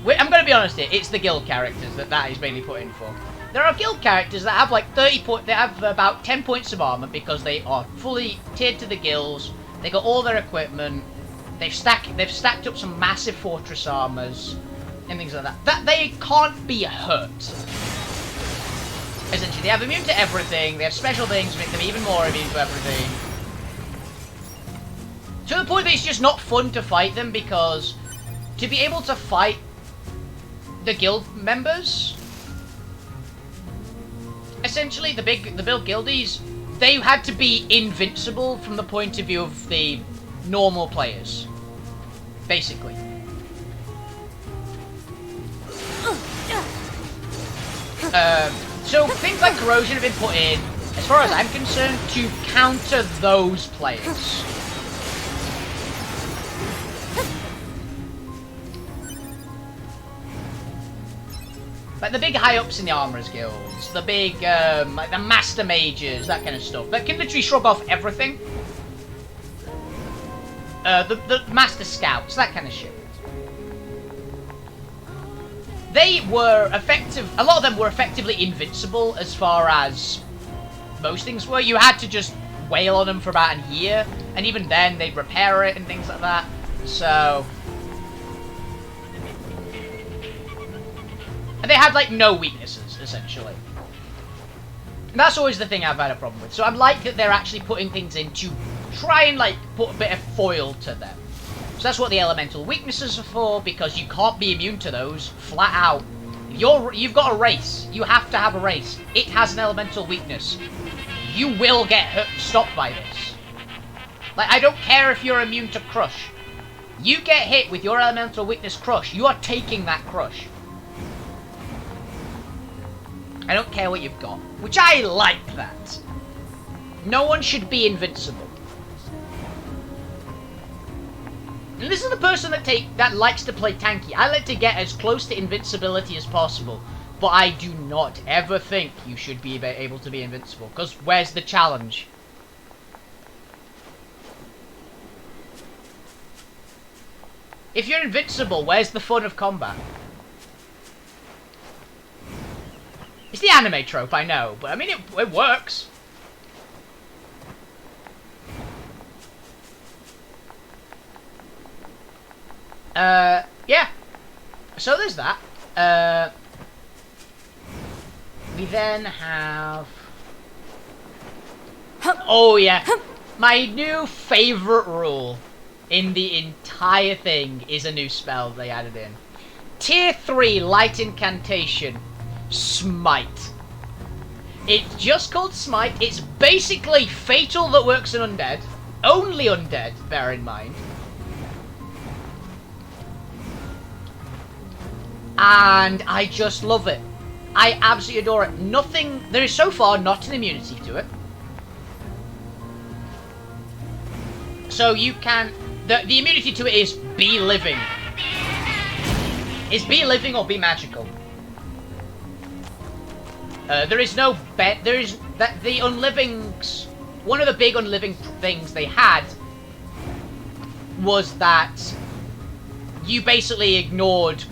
I'm going to be honest here, it's the guild characters that is mainly put in for. There are guild characters that have like 30 points, they have about 10 points of armor because they are fully tiered to the guilds. They got all their equipment. They've stacked up some massive fortress armors and things like that. That they can't be hurt. Essentially, they have immune to everything. They have special things to make them even more immune to everything. To the point that it's just not fun to fight them because to be able to fight the guild members, essentially the big guildies, they had to be invincible from the point of view of the normal players, basically. So things like corrosion have been put in, as far as I'm concerned, to counter those players. Like the big high-ups in the Armourers Guilds, the big, like the Master Mages, that kind of stuff. That can literally shrug off everything. The Master Scouts, that kind of shit. They were effective, a lot of them were effectively invincible as far as most things were. You had to just wail on them for about a year, and even then they'd repair it and things like that. So... and they had, like, no weaknesses, essentially. And that's always the thing I've had a problem with. So I like that they're actually putting things in to try and, like, put a bit of foil to them. So that's what the elemental weaknesses are for, because you can't be immune to those, flat out. You've got a race. You have to have a race. It has an elemental weakness. You will get hurt, stopped by this. Like, I don't care if you're immune to crush. You get hit with your elemental weakness crush, you are taking that crush. I don't care what you've got. Which I like that. No one should be invincible. And this is the person that likes to play tanky. I like to get as close to invincibility as possible. But I do not ever think you should be able to be invincible. Because where's the challenge? If you're invincible, where's the fun of combat? It's the anime trope, I know, but I mean, it works. Yeah. So there's that. We then have... oh, yeah. My new favourite rule in the entire thing is a new spell they added in. Tier 3 Light Incantation. Smite. It's just called Smite. It's basically Fatal that works on undead. Only undead, bear in mind. And I just love it. I absolutely adore it. Nothing... there is so far not an immunity to it. So you can... the immunity to it is be living. Is be living or be magical. There is no bet. There is that the unlivings. One of the big unliving things they had was that you basically ignored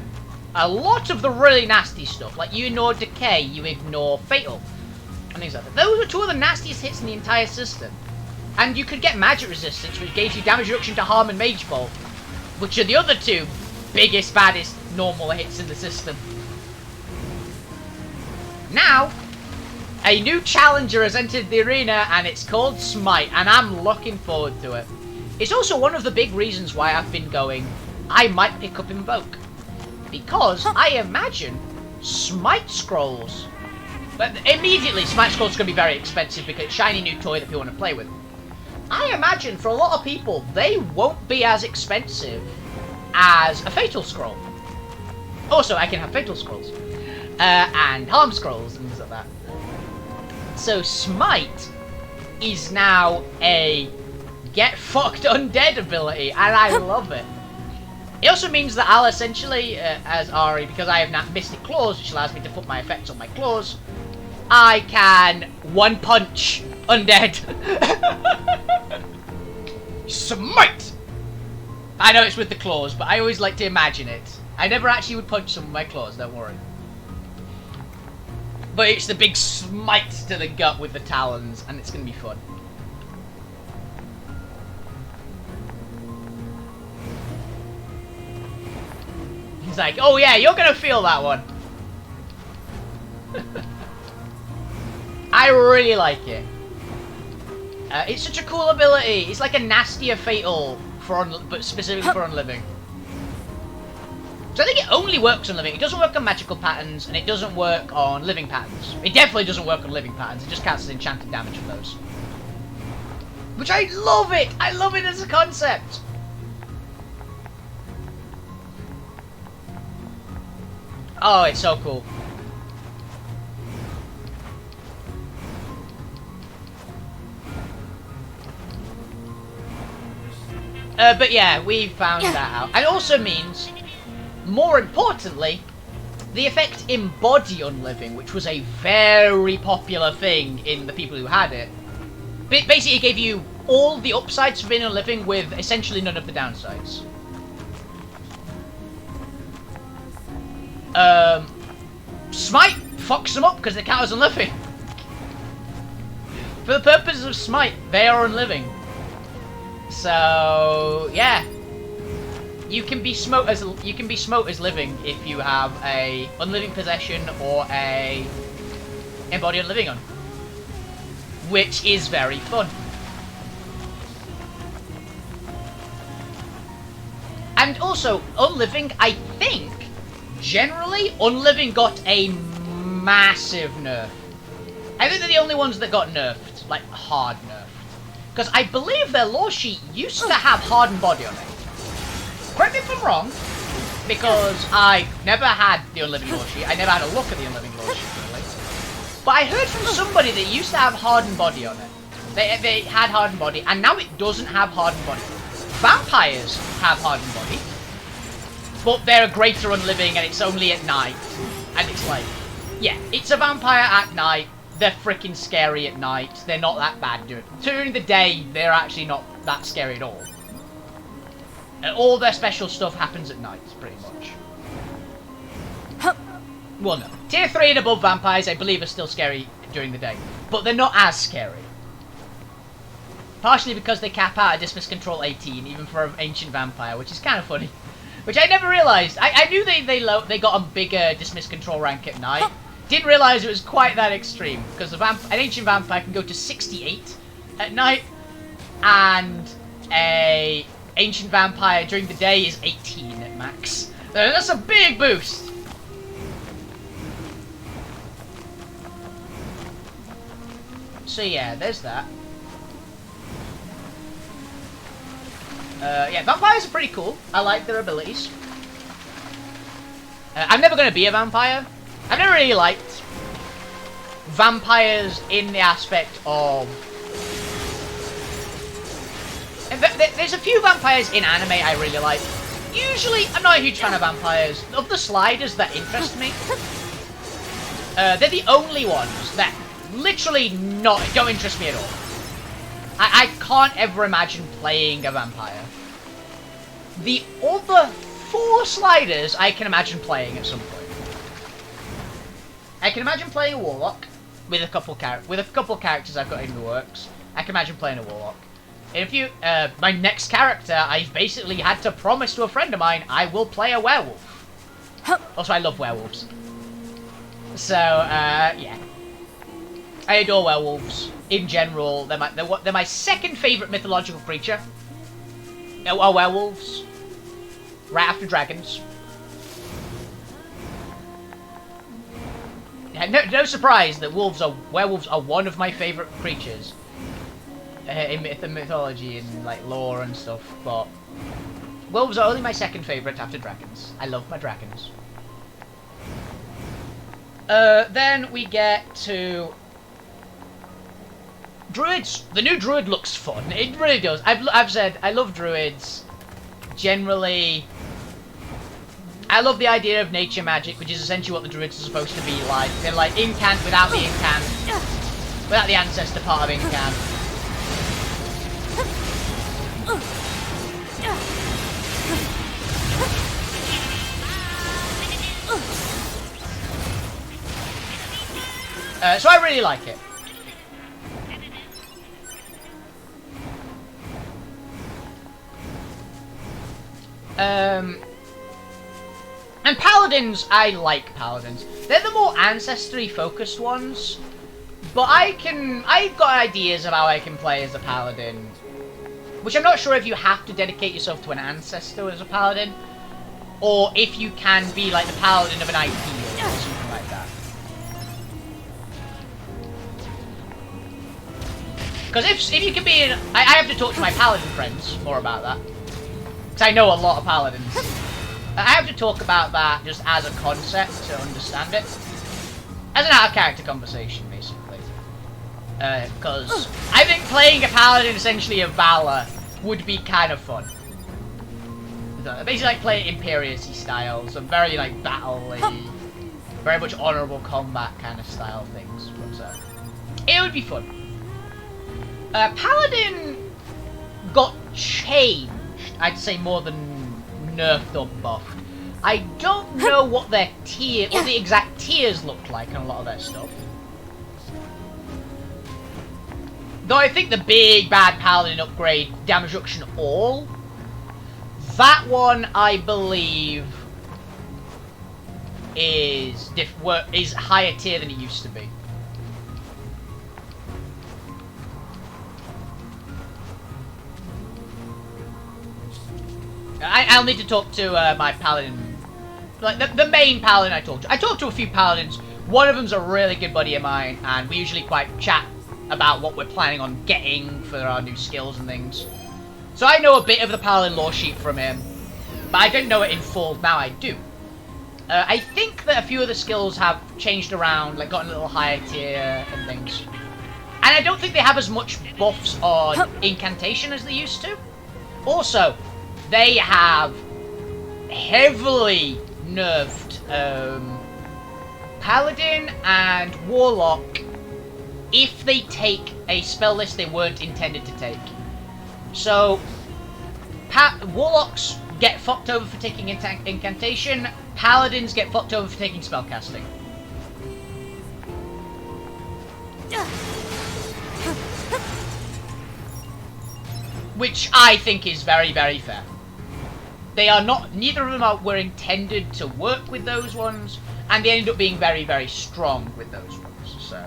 a lot of the really nasty stuff. Like you ignore decay, you ignore fatal, and things like that. Those are two of the nastiest hits in the entire system. And you could get magic resistance, which gives you damage reduction to harm and mage bolt, which are the other two biggest, baddest normal hits in the system. Now, a new challenger has entered the arena, and it's called Smite, and I'm looking forward to it. It's also one of the big reasons why I've been going, I might pick up Invoke. Because I imagine Smite Scrolls... but immediately, Smite Scrolls is going to be very expensive because it's a shiny new toy that people want to play with. I imagine for a lot of people, they won't be as expensive as a Fatal Scroll. Also, I can have Fatal Scrolls. And Harm Scrolls and things like that. So Smite is now a get fucked undead ability, and I love it. It also means that I'll essentially, as Ari, because I have now Mystic Claws, which allows me to put my effects on my claws, I can one punch undead. Smite! I know it's with the claws, but I always like to imagine it. I never actually would punch them with my claws, don't worry. But it's the big smite to the gut with the talons, and it's going to be fun. He's like, oh yeah, you're going to feel that one. I really like it. It's such a cool ability. It's like a nastier fatal, but specifically for unliving. So I think it only works on living. It doesn't work on magical patterns, and it doesn't work on living patterns. It definitely doesn't work on living patterns. It just counts as enchanted damage for those. Which I love it! I love it as a concept! Oh, it's so cool. But yeah, we found that out. And it also means, more importantly, the effect Embody Unliving, which was a very popular thing in the people who had it. Basically, it gave you all the upsides for being unliving with essentially none of the downsides. Smite fucks them up because they count as unliving. For the purposes of Smite, they are unliving. So yeah, you can be smote as living if you have a unliving possession or a embody unliving on, which is very fun. And also, unliving, I think, generally, unliving got a massive nerf. I think they're the only ones that got nerfed, like hard nerf. Because I believe their lore sheet used to have hardened body on it. Correct me if I'm wrong, because I never had the unliving lore sheet. I never had a look at the unliving lore sheet, really. But I heard from somebody that used to have hardened body on it. They had hardened body, and now it doesn't have hardened body. Vampires have hardened body, but they're a greater unliving, and it's only at night. And it's like, yeah, it's a vampire at night. They're freaking scary at night. They're not that bad during the day. They're actually not that scary at all. And all their special stuff happens at night, pretty much. Well, no. Tier 3 and above vampires, I believe, are still scary during the day. But they're not as scary. Partially because they cap out a Dismiss Control 18, even for an ancient vampire, which is kind of funny. Which I never realised. I knew they got a bigger Dismiss Control rank at night. Didn't realise it was quite that extreme, because an ancient vampire can go to 68 at night, and a ancient vampire during the day is 18 at max. So that's a big boost. So yeah, there's that. Yeah, vampires are pretty cool. I like their abilities. I'm never going to be a vampire. I've never really liked vampires in the aspect of... There's a few vampires in anime I really like. Usually, I'm not a huge fan of vampires. Of the sliders that interest me, they're the only ones that literally don't interest me at all. I can't ever imagine playing a vampire. The other 4 sliders I can imagine playing at some point. I can imagine playing a warlock with a couple characters I've got in the works. I can imagine playing a warlock. In a few, my next character, I've basically had to promise to a friend of mine I will play a werewolf. Also, I love werewolves. So, yeah. I adore werewolves in general. They're my second favourite mythological creature. Are werewolves, right after dragons. No surprise that werewolves are one of my favourite creatures in mythology and like lore and stuff. But wolves are only my second favourite after dragons. I love my dragons. Then we get to Druids, the new druid looks fun. It really does. I've said I love druids. Generally, I love the idea of nature magic, which is essentially what the druids are supposed to be like. They're like incant without the incant, without the ancestor part of incant. So I really like it. And paladins, I like paladins. They're the more ancestry focused ones, but I've got ideas of how I can play as a paladin, which I'm not sure if you have to dedicate yourself to an ancestor as a paladin, or if you can be like the paladin of an ideal or something like that. Because if you can be in, I have to talk to my paladin friends more about that, because I know a lot of paladins. I have to talk about that just as a concept to understand it. As an out-of-character conversation, basically. Because I think playing a paladin essentially of Valor would be kind of fun. So, basically like playing Imperius-y style, so very like battle-y, very much honourable combat kind of style things. But it would be fun. Paladin got changed, I'd say more than nerfed or buffed. I don't know what their what the exact tiers looked like on a lot of their stuff. Though I think the big bad paladin upgrade, damage reduction all, that one I believe is higher tier than it used to be. I'll need to talk to my paladin, like the main paladin I talked to. I talked to a few paladins. One of them's a really good buddy of mine, and we usually quite chat about what we're planning on getting for our new skills and things. So I know a bit of the paladin lore sheet from him, but I didn't know it in full. Now I do. I think that a few of the skills have changed around, like gotten a little higher tier and things. And I don't think they have as much buffs on incantation as they used to. Also, they have heavily nerfed Paladin and Warlock if they take a spell list they weren't intended to take. So, Warlocks get fucked over for taking Incantation, Paladins get fucked over for taking Spellcasting. Which I think is very, very fair. They are not, neither of them were intended to work with those ones, and they ended up being very, very strong with those ones, so.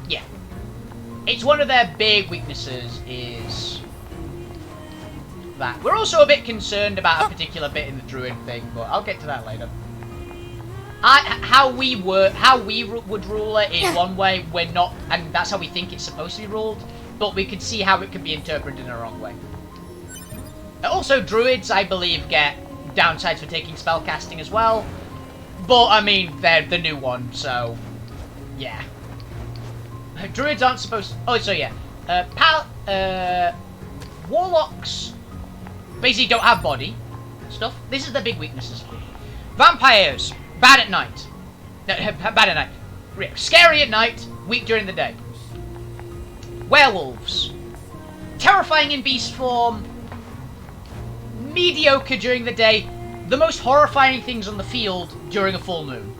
Yeah. It's one of their big weaknesses is that. We're also a bit concerned about a particular bit in the Druid thing, but I'll get to that later. How we would rule it is one way, we're not, and that's how we think it's supposed to be ruled, but we could see how it could be interpreted in a wrong way. Also, druids, I believe, get downsides for taking spellcasting as well. But, I mean, they're the new one, so... yeah. Druids aren't supposed to... oh, so yeah. Warlocks basically don't have body stuff. This is the big weaknesses. Vampires, bad at night. Bad at night. Scary at night, weak during the day. Werewolves, terrifying in beast form, mediocre during the day, the most horrifying things on the field during a full moon.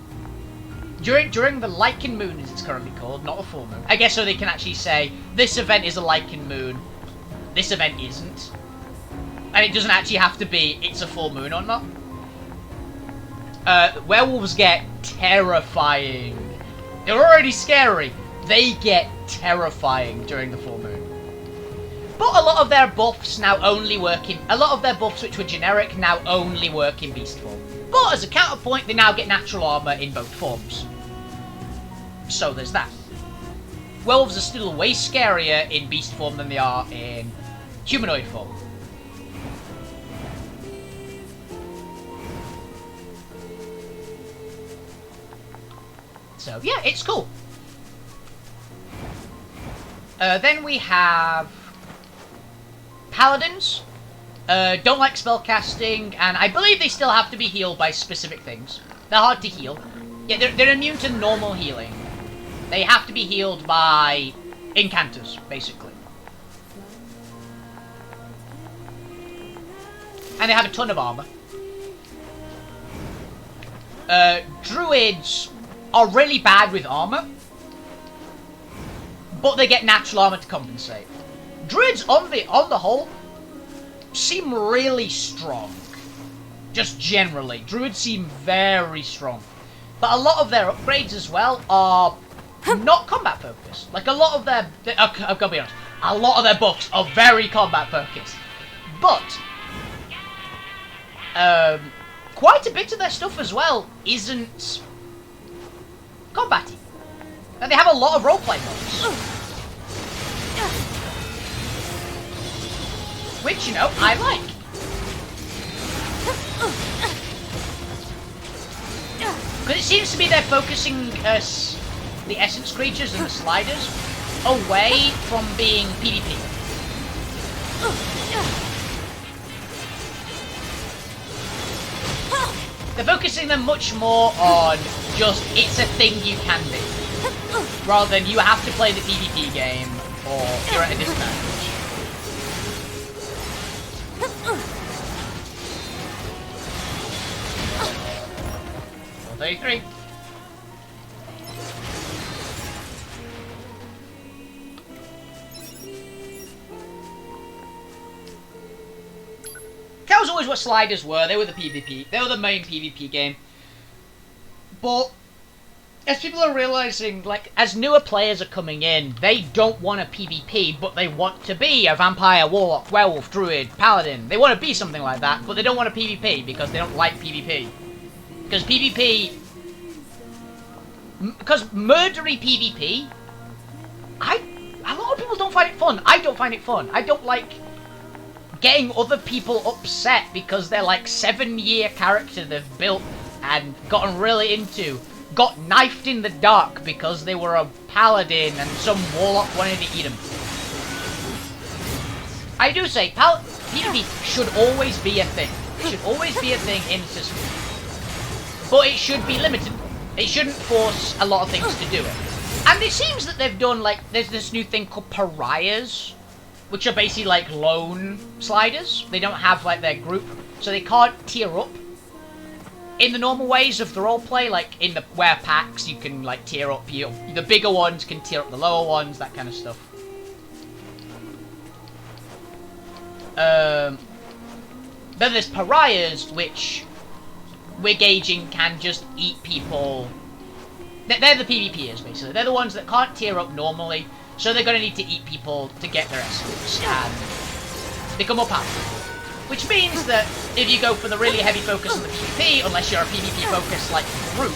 During the Lycan moon, as it's currently called, not a full moon. I guess so they can actually say, this event is a Lycan moon, this event isn't. And it doesn't actually have to be, it's a full moon or not. Werewolves get terrifying. They're already scary. They get terrifying during the full moon. But a lot of their buffs now only work in... a lot of their buffs which were generic now only work in beast form. But as a counterpoint, they now get natural armor in both forms. So there's that. Werewolves are still way scarier in beast form than they are in humanoid form. So yeah, it's cool. Then we have paladins. Don't like spellcasting, and I believe they still have to be healed by specific things. They're hard to heal. Yeah, they're immune to normal healing. They have to be healed by incanters, basically. And they have a ton of armor. Druids are really bad with armor, but they get natural armor to compensate. Druids, on the whole, seem really strong. Just generally. Druids seem very strong. But a lot of their upgrades as well are not combat focused. Like a lot of their... I've got to be honest. A lot of their buffs are very combat focused. But quite a bit of their stuff as well isn't combat-y. And they have a lot of roleplay modes. Which, you know, I like. Because it seems to be they're focusing the essence creatures and the sliders away from being PvP. They're focusing them much more on just, it's a thing you can do. Rather than you have to play the PvP game or you're at a disadvantage. 33. That was always what sliders were. They were the PvP. They were the main PvP game. But as people are realizing, like, as newer players are coming in, they don't want a PvP, but they want to be a vampire, warlock, werewolf, druid, paladin. They want to be something like that, but they don't want a PvP because they don't like PvP. Because PvP... Because murdery PvP... A lot of people don't find it fun. I don't find it fun. I don't like getting other people upset because they're like 7-year character they've built and gotten really into got knifed in the dark because they were a paladin and some warlock wanted to eat them. I do say, PvP should always be a thing. It should always be a thing in the system. But it should be limited. It shouldn't force a lot of things to do it. And it seems that they've done, like, there's this new thing called pariahs, which are basically like lone sliders. They don't have, like, their group, so they can't tier up in the normal ways of the roleplay, like in the where packs you can like tier up the bigger ones can tier up the lower ones, that kind of stuff. Then there's pariahs, which we're gauging can just eat people. They're the PvPers, basically. They're the ones that can't tier up normally, so they're going to need to eat people to get their essence and become more powerful. Which means that if you go for the really heavy focus on the PvP, unless you're a PvP focus like group,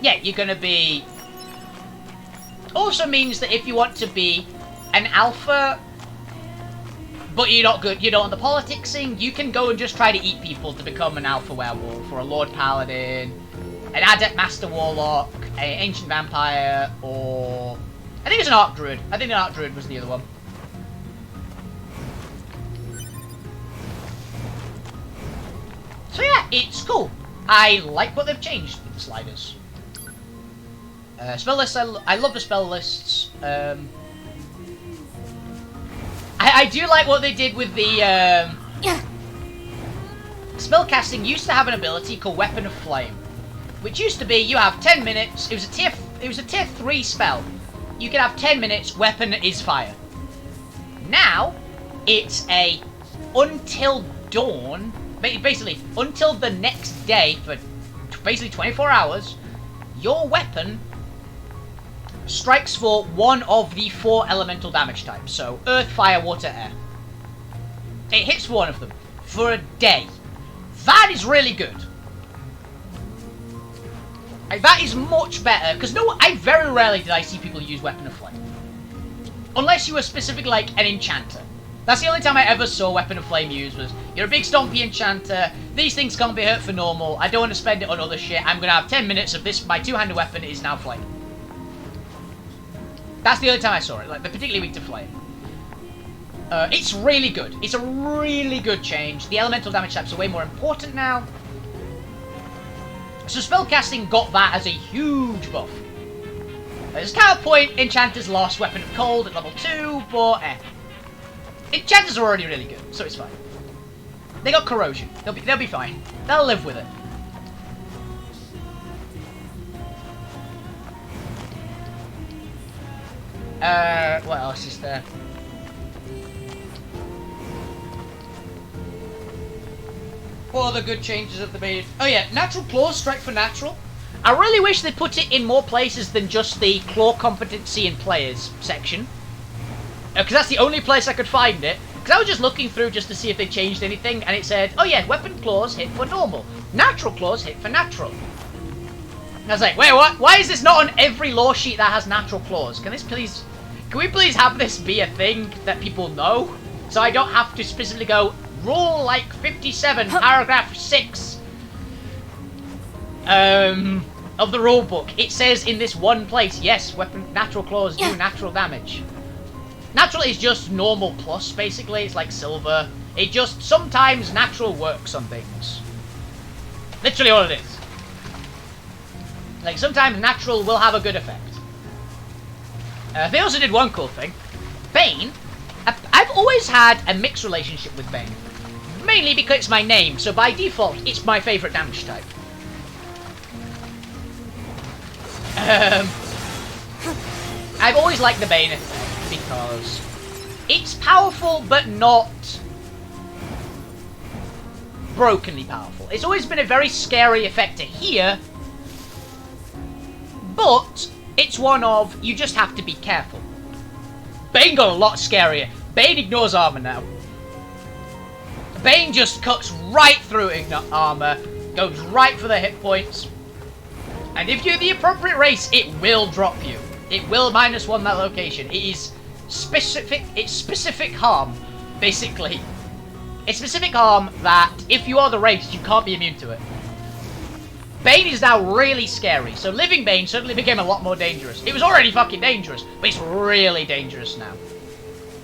yeah, you're going to be... Also means that if you want to be an alpha, but you're not good, you don't want the politicsing, you can go and just try to eat people to become an alpha werewolf, or a lord paladin, an adept master warlock, an ancient vampire, or... I think it's an arc druid. I think an arc druid was the other one. So yeah, it's cool. I like what they've changed with the sliders. Spell lists, I love the spell lists. I do like what they did with the spellcasting. Used to have an ability called Weapon of Flame, which used to be you have 10 minutes. It was a tier 3 spell. You can have 10 minutes, weapon is fire. Now, it's a until dawn, basically, until the next day for basically 24 hours, your weapon strikes for one of the 4 elemental damage types. So, earth, fire, water, air. It hits one of them for a day. That is really good. That is much better, because I very rarely did I see people use Weapon of Flame. Unless you were specifically like an enchanter. That's the only time I ever saw Weapon of Flame used was, you're a big stompy enchanter, these things can't be hurt for normal, I don't want to spend it on other shit, I'm gonna have 10 minutes of this, my two-handed weapon is now flame. That's the only time I saw it, like, they're particularly weak to flame. It's really good. It's a really good change. The elemental damage types are way more important now. So spellcasting got that as a huge buff. There's counterpoint, enchanters lost Weapon of Cold at level 2, but enchanters are already really good, so it's fine. They got corrosion. They'll be fine. They'll live with it. What else is there? What other good changes have they made? Oh yeah, natural claws, strike for natural. I really wish they put it in more places than just the claw competency in players section. Because that's the only place I could find it. Because I was just looking through just to see if they changed anything, and it said, oh yeah, weapon claws hit for normal. Natural claws hit for natural. And I was like, wait, what? Why is this not on every lore sheet that has natural claws? Can we please have this be a thing that people know? So I don't have to specifically go, rule like 57, paragraph 6 of the rulebook. It says in this one place, yes, natural claws do natural damage. Natural is just normal plus, basically. It's like silver. It just, sometimes natural works on things. Literally all it is. Like, sometimes natural will have a good effect. They also did one cool thing. Bane, I've always had a mixed relationship with Bane. Mainly because it's my name, so by default, it's my favourite damage type. I've always liked the Bane effect, because it's powerful, but not brokenly powerful. It's always been a very scary effect to hear, but it's one of, you just have to be careful. Bane got a lot scarier. Bane ignores armor now. Bane just cuts right through armor, goes right for the hit points, and if you're the appropriate race, it will drop you. It will -1 that location. It is specific. It's specific harm, basically. It's specific harm that if you are the race, you can't be immune to it. Bane is now really scary, so living Bane suddenly became a lot more dangerous. It was already fucking dangerous, but it's really dangerous now.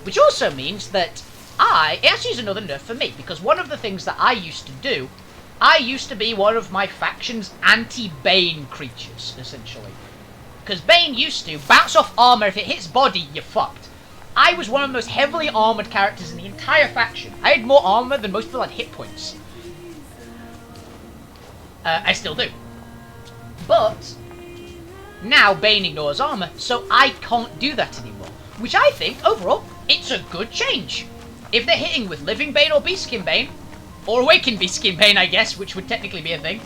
Which also means that it actually is another nerf for me, because one of the things that I used to do, I used to be one of my faction's anti-Bane creatures, essentially. Because Bane used to bounce off armor. If it hits body, you're fucked. I was one of the most heavily armored characters in the entire faction. I had more armor than most people had hit points. I still do. But now Bane ignores armor, so I can't do that anymore. Which I think, overall, it's a good change. If they're hitting with Living Bane or Beastskin Bane, or Awakened Beastskin Bane, I guess, which would technically be a thing,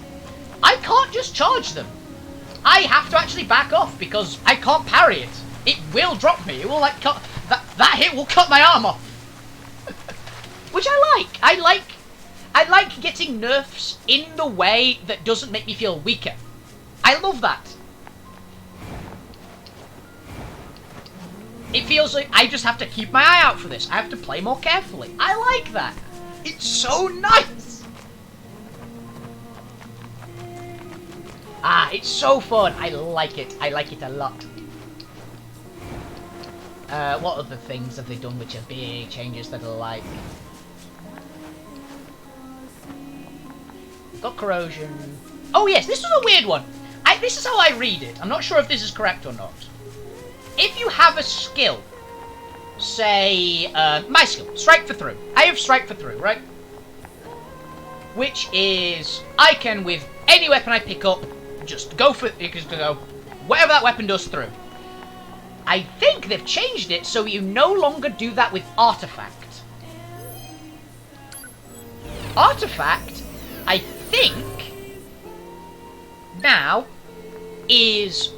I can't just charge them. I have to actually back off because I can't parry it. It will drop me. It will like cut that hit will cut my arm off. Which I like. I like getting nerfs in the way that doesn't make me feel weaker. I love that. It feels like I just have to keep my eye out for this. I have to play more carefully. I like that. It's so nice. It's so fun. I like it. I like it a lot. What other things have they done which are big changes that I like? Got corrosion. Oh yes, this was a weird one. This is how I read it. I'm not sure if this is correct or not. If you have a skill, say, my skill, Strike for Through. I have Strike for Through, right? Which is, I can, with any weapon I pick up, just go for, you can go, whatever that weapon does through. I think they've changed it so you no longer do that with Artifact. Artifact, I think, now, is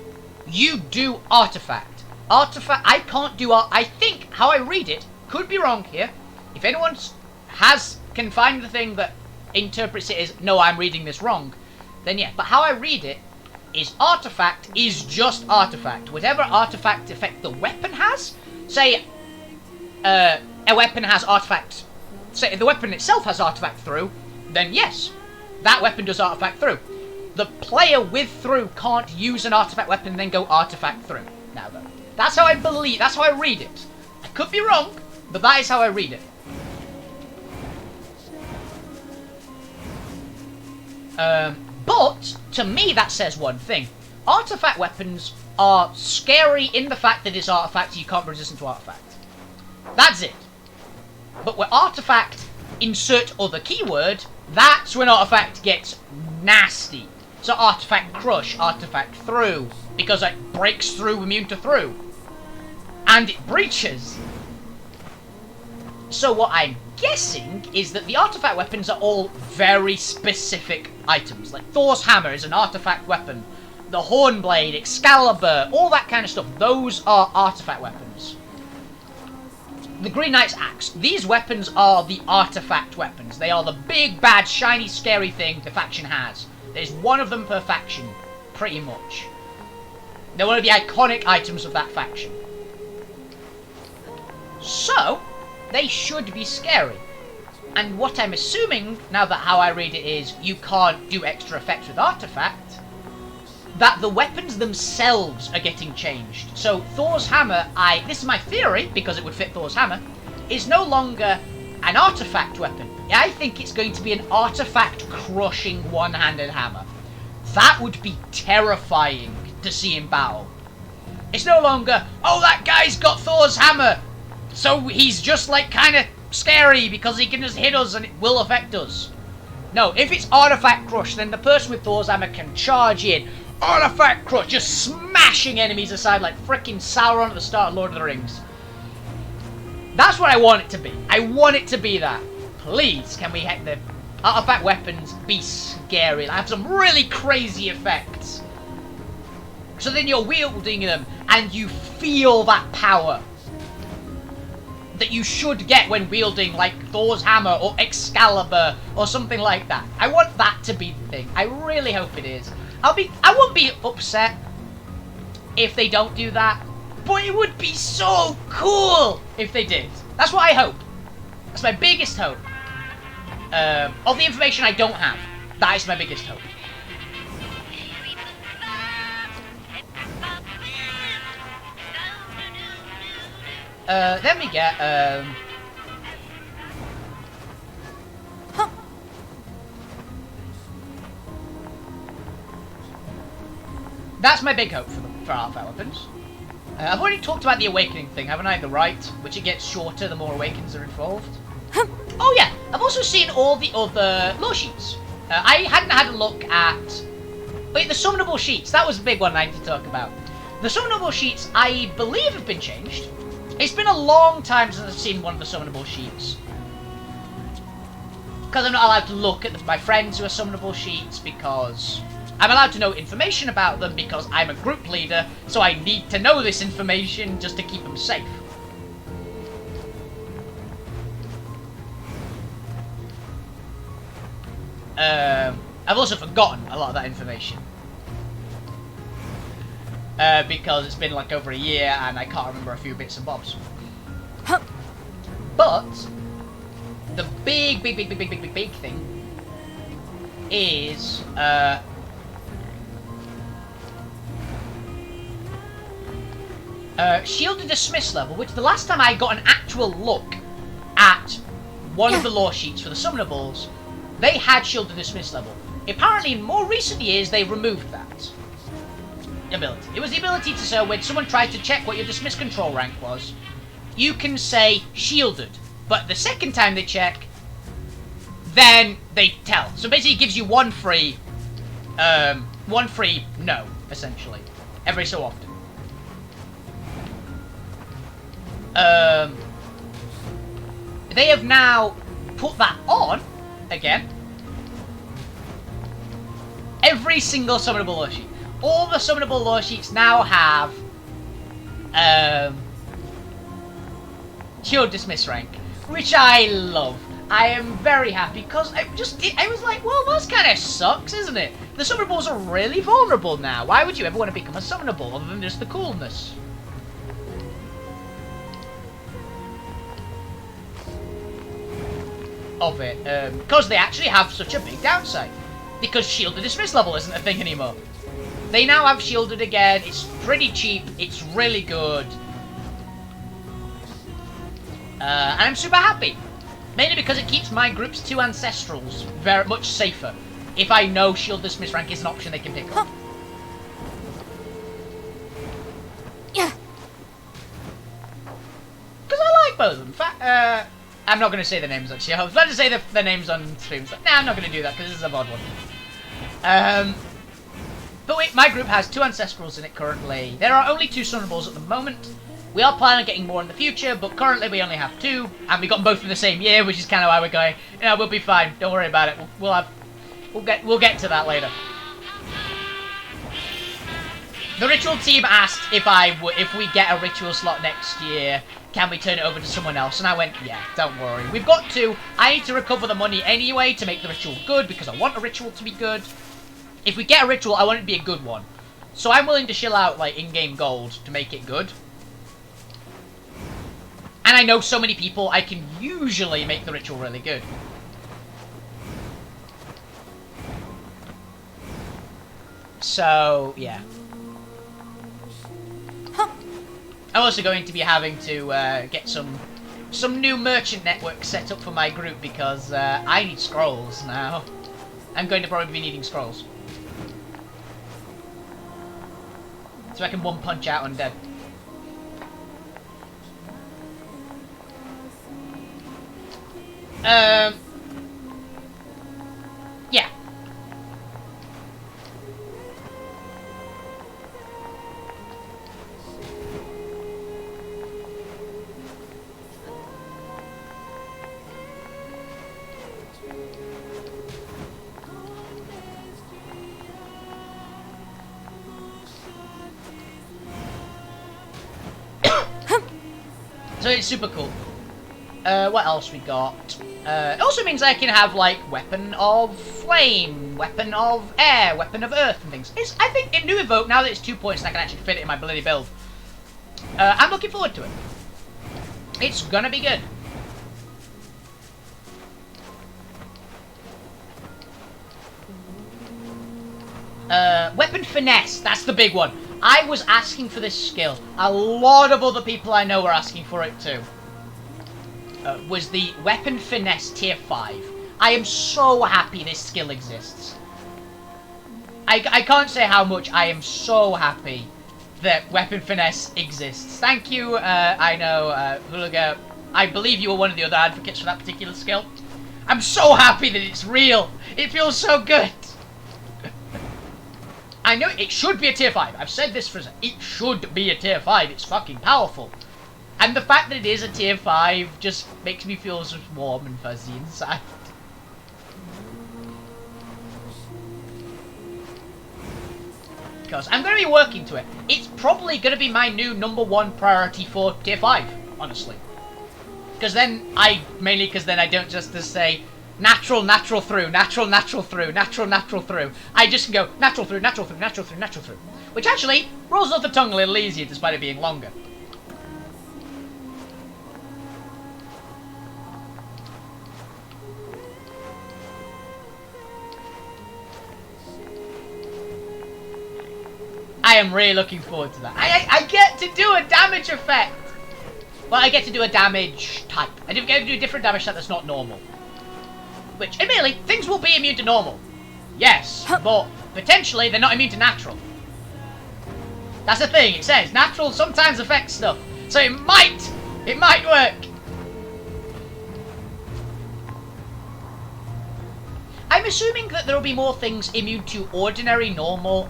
you do Artifact. Artifact, I can't do I think, how I read it, could be wrong here. If anyone can find the thing that interprets it as, no, I'm reading this wrong, then yeah. But how I read it is Artifact is just Artifact. Whatever Artifact effect the weapon has, say, a weapon has artifact, say if the weapon itself has artifact through, then yes, that weapon does artifact through. The player with through can't use an artifact weapon and then go artifact through. Now though, that's how I believe, that's how I read it. I could be wrong, but that is how I read it. But, to me that says one thing. Artifact weapons are scary in the fact that it's artifact, you can't be resistant to artifact. That's it. But where artifact, insert other keyword, that's when artifact gets nasty. So artifact crush, artifact through, because it breaks through, immune to through. And it breaches. So what I'm guessing is that the artifact weapons are all very specific items. Like Thor's hammer is an artifact weapon. The Hornblade, Excalibur, all that kind of stuff. Those are artifact weapons. The Green Knight's axe. These weapons are the artifact weapons. They are the big, bad, shiny, scary thing the faction has. There's one of them per faction, pretty much. They're one of the iconic items of that faction. So, they should be scary. And what I'm assuming, now that how I read it is, you can't do extra effects with artifact, that the weapons themselves are getting changed. So Thor's hammer, this is my theory, because it would fit Thor's hammer, is no longer an artifact weapon. I think it's going to be an artifact crushing one-handed hammer. That would be terrifying to see in battle. It's no longer, oh, that guy's got Thor's hammer, so he's just like kind of scary because he can just hit us and it will affect us. No, if it's artifact crush, then the person with Thor's hammer can charge in. Artifact crush, just smashing enemies aside like frickin' Sauron at the start of Lord of the Rings. That's what I want it to be. I want it to be that. Please, can we have the artifact weapons be scary? Have some really crazy effects. So then you're wielding them and you feel that power that you should get when wielding like Thor's hammer or Excalibur or something like that. I want that to be the thing. I really hope it is. I won't be upset if they don't do that, but it would be so cool if they did. That's what I hope. That's my biggest hope. Of the information I don't have, that is my biggest hope. Then we get, that's my big hope for artifact weapons. I've already talked about the awakening thing, haven't I? The right, which it gets shorter the more awakens are involved. Oh yeah, I've also seen all the other lore sheets. I hadn't had a look at... Wait, the summonable sheets. That was a big one I need to talk about. The summonable sheets, I believe, have been changed. It's been a long time since I've seen one of the summonable sheets. Because I'm not allowed to look at my friends who are summonable sheets, because I'm allowed to know information about them because I'm a group leader, so I need to know this information just to keep them safe. I've also forgotten a lot of that information. Because it's been like over a year and I can't remember a few bits and bobs. But the big thing is shielded dismiss level, which the last time I got an actual look at one of the lore sheets for the summonables, they had shielded dismiss level. Apparently in more recent years they removed that ability. It was the ability to say when someone tried to check what your dismiss control rank was, you can say shielded, but the second time they check, then they tell. So basically it gives you one free no, essentially, every so often. They have now put that on again. Every single summonable lore sheet. All the summonable lore sheets now have shield dismiss rank, which I love. I am very happy because I was like, well, that kind of sucks, isn't it? The summonables are really vulnerable now. Why would you ever want to become a summonable other than just the coolness? of it, because they actually have such a big downside. Because shielded dismiss level isn't a thing anymore. They now have shielded again. It's pretty cheap. It's really good. And I'm super happy. Mainly because it keeps my group's 2 ancestrals very much safer. If I know shield dismiss rank is an option they can pick up. Yeah. Because I like both of them. In fact, I'm not going to say the names actually. I was about to say the names on streams. Nah, I'm not going to do that because this is a VoD one. But wait, my group has 2 ancestrals in it currently. There are only 2 sunnables at the moment. We are planning on getting more in the future, but currently we only have 2, and we got them both in the same year, which is kind of why we're going. Yeah, we'll be fine. Don't worry about it. We'll get to that later. The ritual team asked if we get a ritual slot next year, can we turn it over to someone else? And I went, yeah, don't worry. We've got 2. I need to recover the money anyway to make the ritual good because I want a ritual to be good. If we get a ritual, I want it to be a good one. So I'm willing to shill out like in-game gold to make it good. And I know so many people, I can usually make the ritual really good. So, yeah. I'm also going to be having to get some new merchant network set up for my group because I need scrolls now. I'm going to probably be needing scrolls. So I can one punch out undead. Yeah. So it's super cool. What else we got? It also means I can have, like, weapon of flame, weapon of air, weapon of earth and things. I think in New Evoke, now that it's 2 points and I can actually fit it in my bloody build, I'm looking forward to it. It's gonna be good. Weapon finesse, that's the big one. I was asking for this skill. A lot of other people I know were asking for it too. Was the weapon finesse tier 5. I am so happy this skill exists. I can't say how much I am so happy that weapon finesse exists. Thank you, I know, Hulaga. I believe you were one of the other advocates for that particular skill. I'm so happy that it's real. It feels so good. I know it should be a tier 5. I've said this for a second. It should be a tier 5. It's fucking powerful. And the fact that it is a tier 5 just makes me feel so warm and fuzzy inside. Because I'm going to be working to it. It's probably going to be my new #1 priority for tier 5, honestly. Because then I don't just say natural through, natural through. I just can go natural through. Which actually rolls off the tongue a little easier despite it being longer. I am really looking forward to that. I get to do a damage effect! Well, I get to do a damage type. I get to do a different damage type that's not normal. Which, admittedly, things will be immune to normal. Yes, but potentially they're not immune to natural. That's the thing, it says natural sometimes affects stuff. So it might work. I'm assuming that there will be more things immune to ordinary, normal,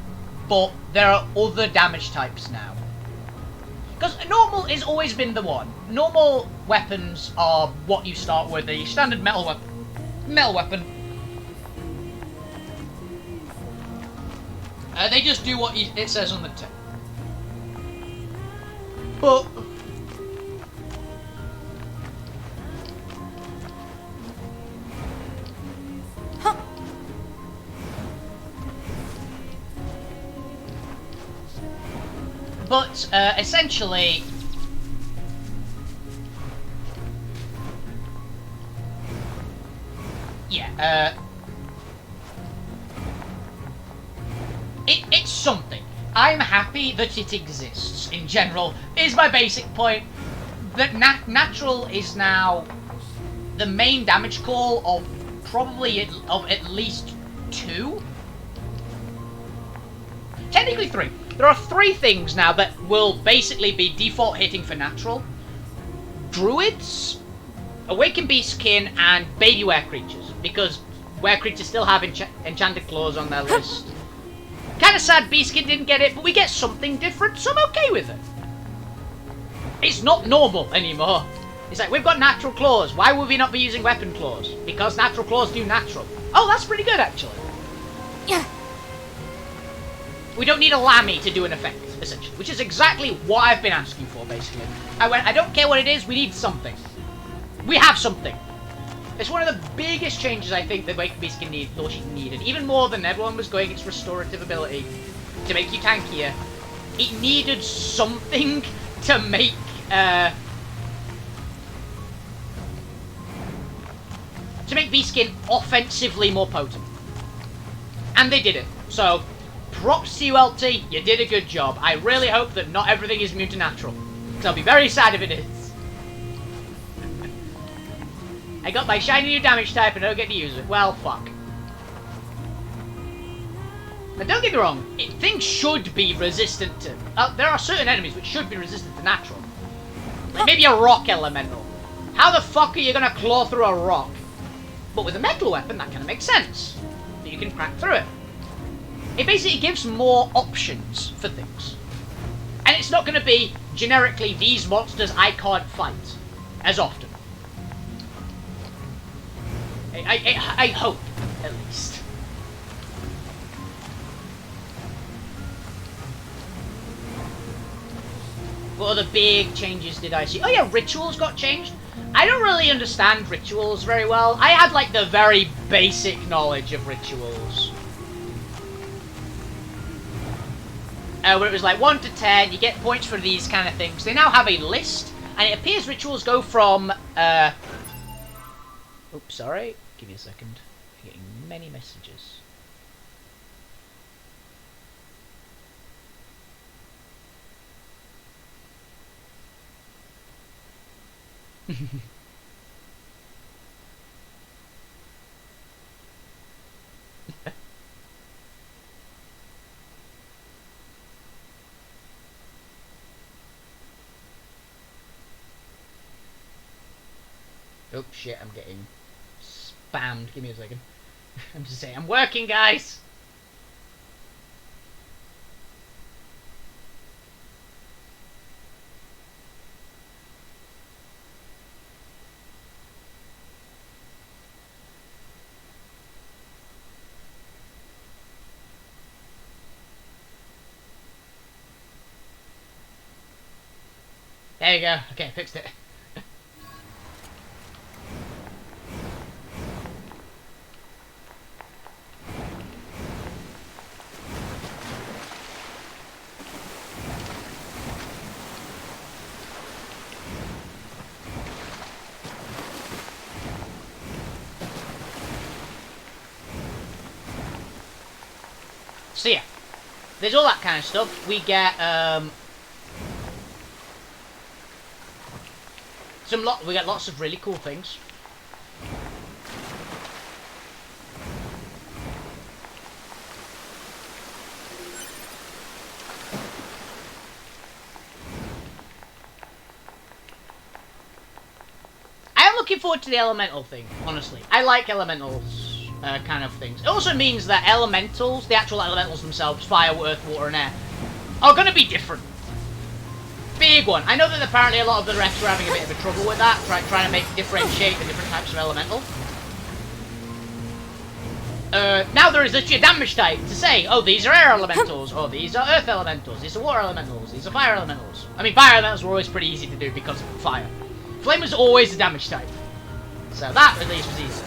but there are other damage types now. Because normal has always been the one. Normal weapons are what you start with, the standard metal weapon. They just do what it says on the tin. But essentially, yeah, it's something. I'm happy that it exists, in general, is my basic point. That natural is now the main damage call of probably of at least 2. Technically 3. There are 3 things now that will basically be default hitting for natural. Druids, Awakened Beastkin, and Baby Were Creatures. Because Were Creatures still have Enchanted Claws on their list. Kinda sad Beastkin didn't get it, but we get something different, so I'm okay with it. It's not normal anymore. It's like, we've got natural claws. Why would we not be using weapon claws? Because natural claws do natural. Oh, that's pretty good, actually. Yeah. We don't need a Lammy to do an effect, essentially. Which is exactly what I've been asking for, basically. I went, I don't care what it is, we need something. We have something. It's one of the biggest changes I think that Awakened Beastkin thought she needed. Even more than everyone was going, its restorative ability to make you tankier. It needed something to make, Beastkin offensively more potent. And they did it. So, props to you, LT. You did a good job. I really hope that not everything is immune to natural. Because I'll be very sad if it is. I got my shiny new damage type and I don't get to use it. Well, fuck. Now, don't get me wrong. Things should be resistant to... there are certain enemies which should be resistant to natural. Like maybe a rock elemental. How the fuck are you going to claw through a rock? But with a metal weapon, that kind of makes sense. That you can crack through it. It basically gives more options for things. And it's not going to be, generically, these monsters I can't fight. As often. I hope, at least. What other big changes did I see? Oh yeah, rituals got changed. I don't really understand rituals very well. I had like the very basic knowledge of rituals. Where it was like 1 to 10, you get points for these kind of things. They now have a list, and it appears rituals go from, oops, sorry. Give me a second. I'm getting many messages. Oh shit, I'm getting spammed. Give me a second. I'm just saying, I'm working, guys! There you go. Okay, fixed it. So yeah, there's all that kind of stuff. We get we get lots of really cool things. I am looking forward to the elemental thing, honestly. I like elementals. Kind of things. It also means that elementals, the actual elementals themselves, fire, earth, water, and air, are going to be different. Big one. I know that apparently a lot of the refs were having a bit of a trouble with that, trying to differentiate the different types of elemental. Now there is literally a damage type to say, oh, these are air elementals, or these are earth elementals, these are water elementals, these are fire elementals. I mean, fire elementals were always pretty easy to do because of fire. Flame was always a damage type. So that, at least, was easy.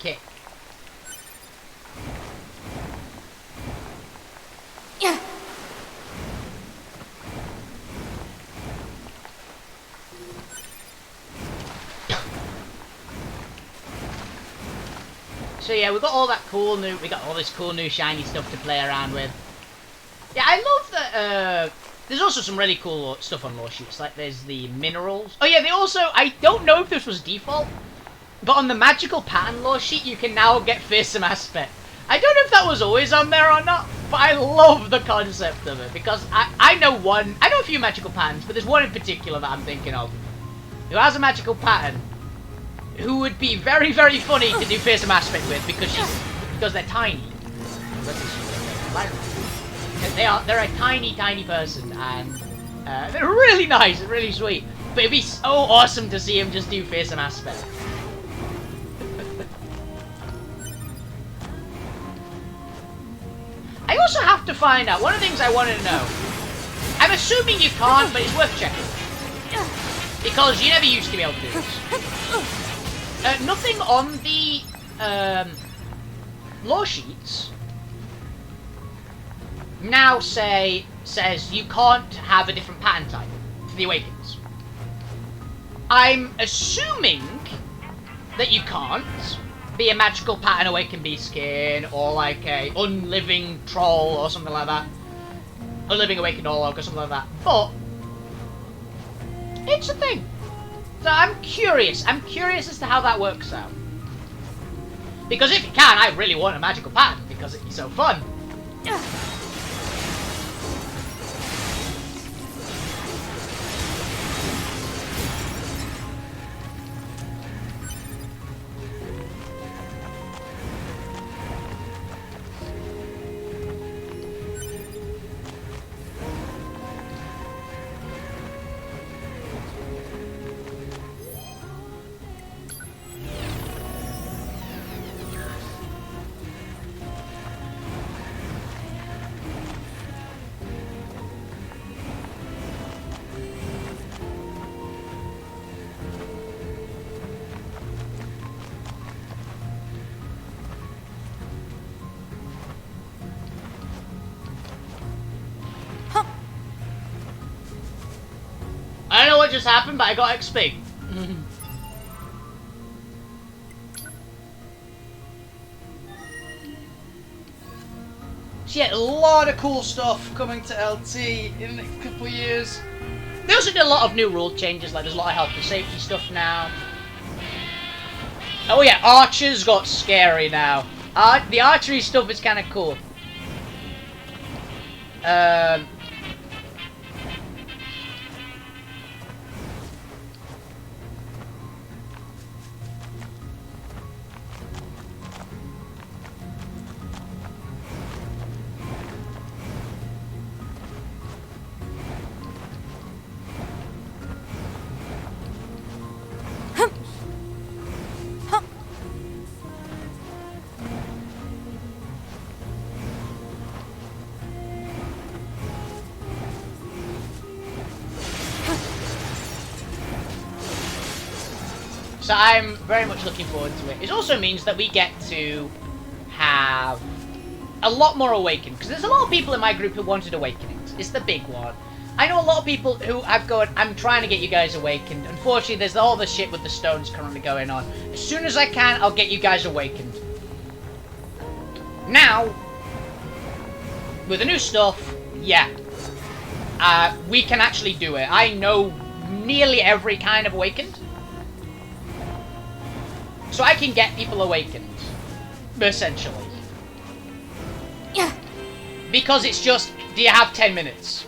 Okay. Yeah. So yeah, we got all that cool new, we got all this cool new shiny stuff to play around with. Yeah, I love that. There's also some really cool stuff on lore sheets. Like there's the minerals. Oh yeah, they also. I don't know if this was default, but on the magical pattern lore sheet, you can now get fearsome aspect. I don't know if that was always on there or not, but I love the concept of it because I know a few magical patterns, but there's one in particular that I'm thinking of, who has a magical pattern, who would be very, very funny to do fearsome aspect with because they're tiny. They're a tiny, tiny person, and they're really nice and really sweet. But it'd be so awesome to see him just do fearsome aspect. I also have to find out, one of the things I wanted to know, I'm assuming you can't, but it's worth checking. Because you never used to be able to do this. Nothing on the lore sheets now says you can't have a different pattern type for the Awakens. I'm assuming that you can't be a magical pattern Awakened Beast skin, or like a unliving troll or something like that. Unliving Awakened Orlog or something like that. But it's a thing. So I'm curious. I'm curious as to how that works out. Because if you can, I really want a magical pattern because it'd be so fun. I don't know what just happened, but I got XP. So yeah, a lot of cool stuff coming to LT in a couple of years. They also did a lot of new rule changes, like there's a lot of health and safety stuff now. Oh yeah, archers got scary now. The archery stuff is kind of cool. So I'm very much looking forward to it. It also means that we get to have a lot more Awakened, because there's a lot of people in my group who wanted Awakenings. It's the big one. I know a lot of people who I'm trying to get you guys Awakened. Unfortunately, there's all the shit with the stones currently going on. As soon as I can, I'll get you guys Awakened. Now, with the new stuff, yeah. We can actually do it. I know nearly every kind of Awakened. So I can get people awakened, essentially. Yeah. Because it's just, do you have 10 minutes?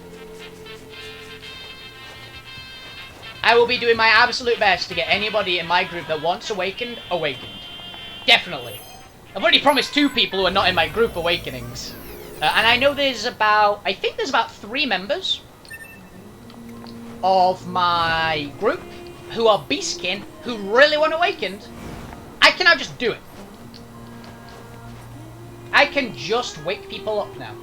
I will be doing my absolute best to get anybody in my group that wants awakened, awakened. Definitely. I've already promised 2 people who are not in my group awakenings. And I know there's about, I think there's about 3 members of my group who are beastkin who really want awakened. I can now just do it. I can just wake people up now.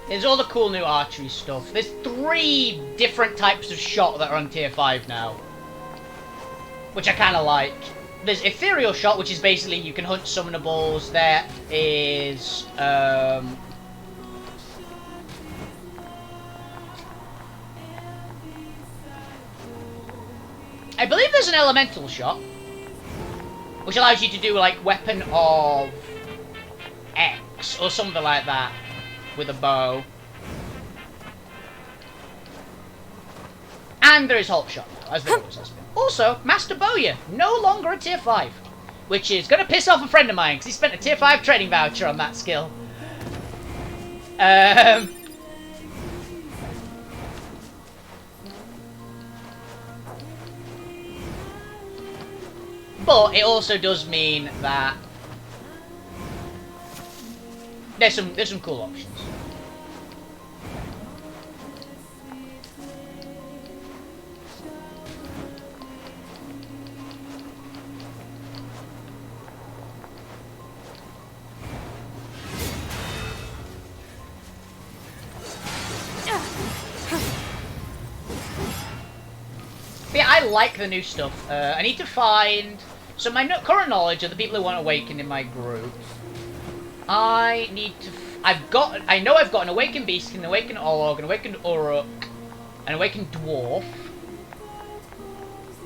There's all the cool new archery stuff. There's 3 different types of shot that are on tier 5 now, which I kind of like. There's ethereal shot, which is basically you can hunt summonables. There is I believe there's an elemental shot, which allows you to do like weapon of X or something like that with a bow. And there is Hulk shot now, as there always has been. Also, Master Bowyer, no longer a tier 5, which is going to piss off a friend of mine because he spent a tier 5 training voucher on that skill. But it also does mean that there's some cool options. But yeah, I like the new stuff. I need to find... So my current knowledge of the people who want awakened in my group, I need to... I know I've got an awakened beast, an awakened Orlog, an awakened Uruk, an awakened dwarf.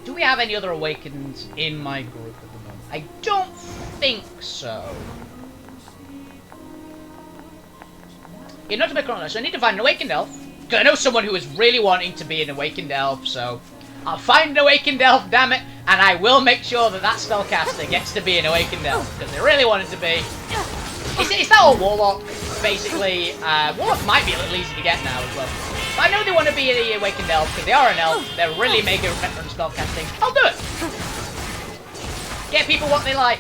Do we have any other awakens in my group at the moment? I don't think so. Yeah, not to make chronology, so I need to find an awakened elf. Because I know someone who is really wanting to be an awakened elf, so I'll find an awakened elf, damn it, and I will make sure that that spellcaster gets to be an awakened elf, because they really want it to be. Is that a warlock, basically? Warlock might be a little easy to get now as well. But I know they want to be an awakened elf, because they are an elf, they're really mega veteran spellcasting. I'll do it! Get people what they like.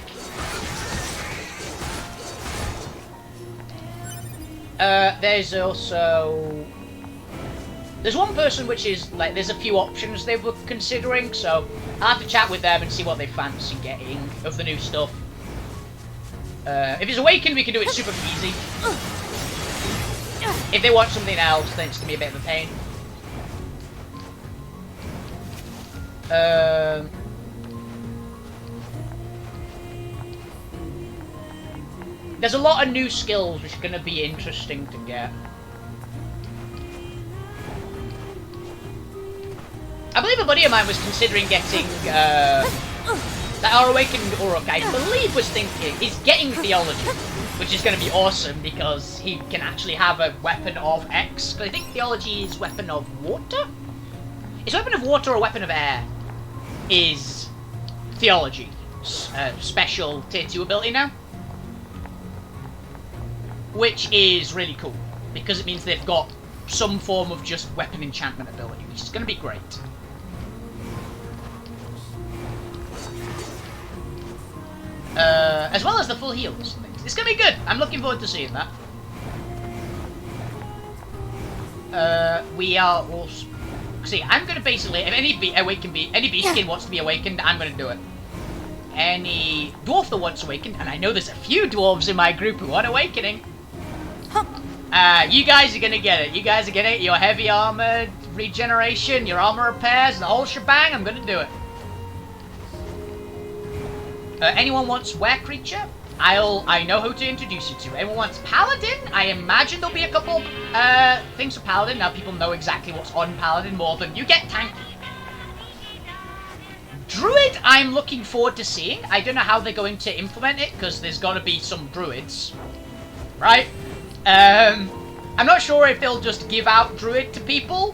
There's also... There's one person which is, like, there's a few options they were considering, so I'll have to chat with them and see what they fancy getting of the new stuff. If it's awakened, we can do it super easy. If they want something else, then it's going to be a bit of a pain. There's a lot of new skills which are going to be interesting to get. I believe a buddy of mine was considering getting, that our awakened Uruk, I believe, was thinking, is getting Theology, which is going to be awesome because he can actually have a weapon of X. Because I think Theology is weapon of water? Is weapon of water or weapon of air? Is Theology. Special tier 2 ability now. Which is really cool, because it means they've got some form of just weapon enchantment ability, which is going to be great. as well as the full heals and things. It's gonna be good. I'm looking forward to seeing that. See, I'm gonna basically, if any beastkin wants to be awakened, I'm gonna do it. Any dwarf that wants awakened, and I know there's a few dwarves in my group who want awakening. You guys are gonna get it. You guys are gonna get your heavy armor regeneration, your armor repairs, the whole shebang. I'm gonna do it. Anyone wants were creature? I know who to introduce you to. Anyone wants paladin? I imagine there'll be a couple things for paladin. Now people know exactly what's on paladin more than you get tanky. Druid, I'm looking forward to seeing. I don't know how they're going to implement it because there's got to be some druids, right? I'm not sure if they'll just give out druid to people.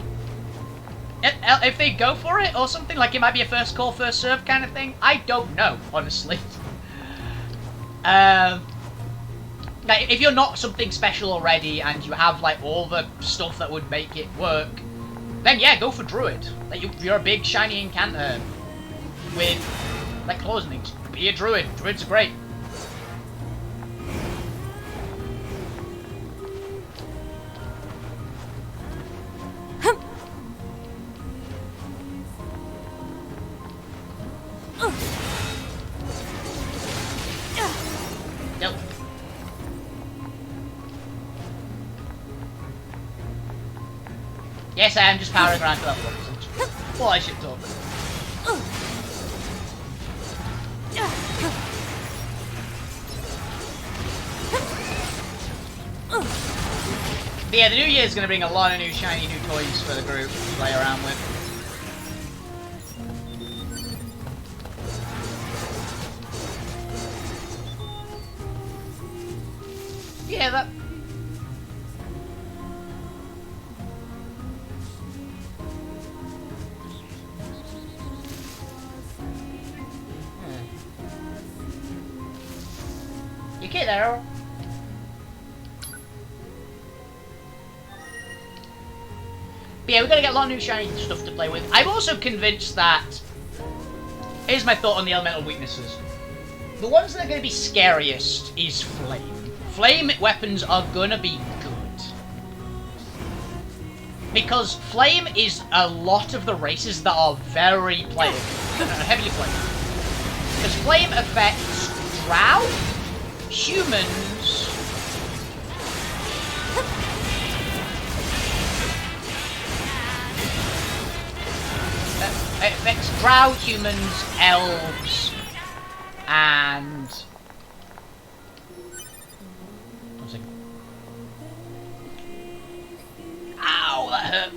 If they go for it or something, like it might be a first call, first serve kind of thing. I don't know, honestly. Like, if you're not something special already and you have like all the stuff that would make it work, then yeah, go for druid. Like you're a big shiny incanter with like claws and things. Be a druid. Druids are great. Nope. Yes, I am just powering around to level up. Well, I should talk. But yeah, the new year is going to bring a lot of new shiny new toys for the group to play around with. Yeah, that... You okay there, Earl? But yeah, we're gonna get a lot of new shiny stuff to play with. I'm also convinced that... Here's my thought on the elemental weaknesses. The ones that are gonna be scariest is Flame. Flame weapons are gonna be good. Because Flame is a lot of the races that are very playable. Heavily playable. Because Flame affects Drow, humans... It affects Drow, humans, elves, and... Ow, that hurt.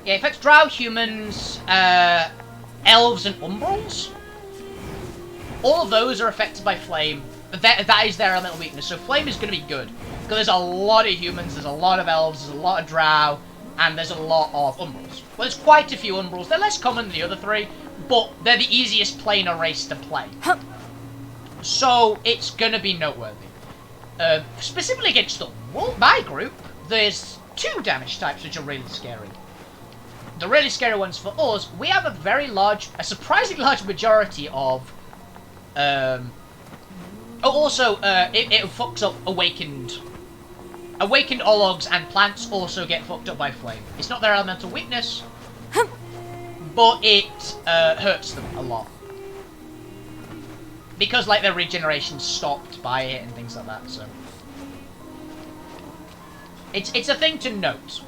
Yeah, it affects Drow, humans, elves, and umbrals. All of those are affected by Flame. That is their elemental weakness, so Flame is going to be good. Because there's a lot of humans, there's a lot of elves, there's a lot of Drow, and there's a lot of umbrals. Well, there's quite a few umbrals. They're less common than the other three, but they're the easiest planar race to play. So it's going to be noteworthy. Specifically against my group, there's 2 damage types which are really scary. The really scary ones for us, we have a surprisingly large majority of... it fucks up Awakened. Awakened Ologs and plants also get fucked up by Flame. It's not their elemental weakness, but it hurts them a lot. Because, like, their regeneration's stopped by it and things like that, so... It's a thing to note.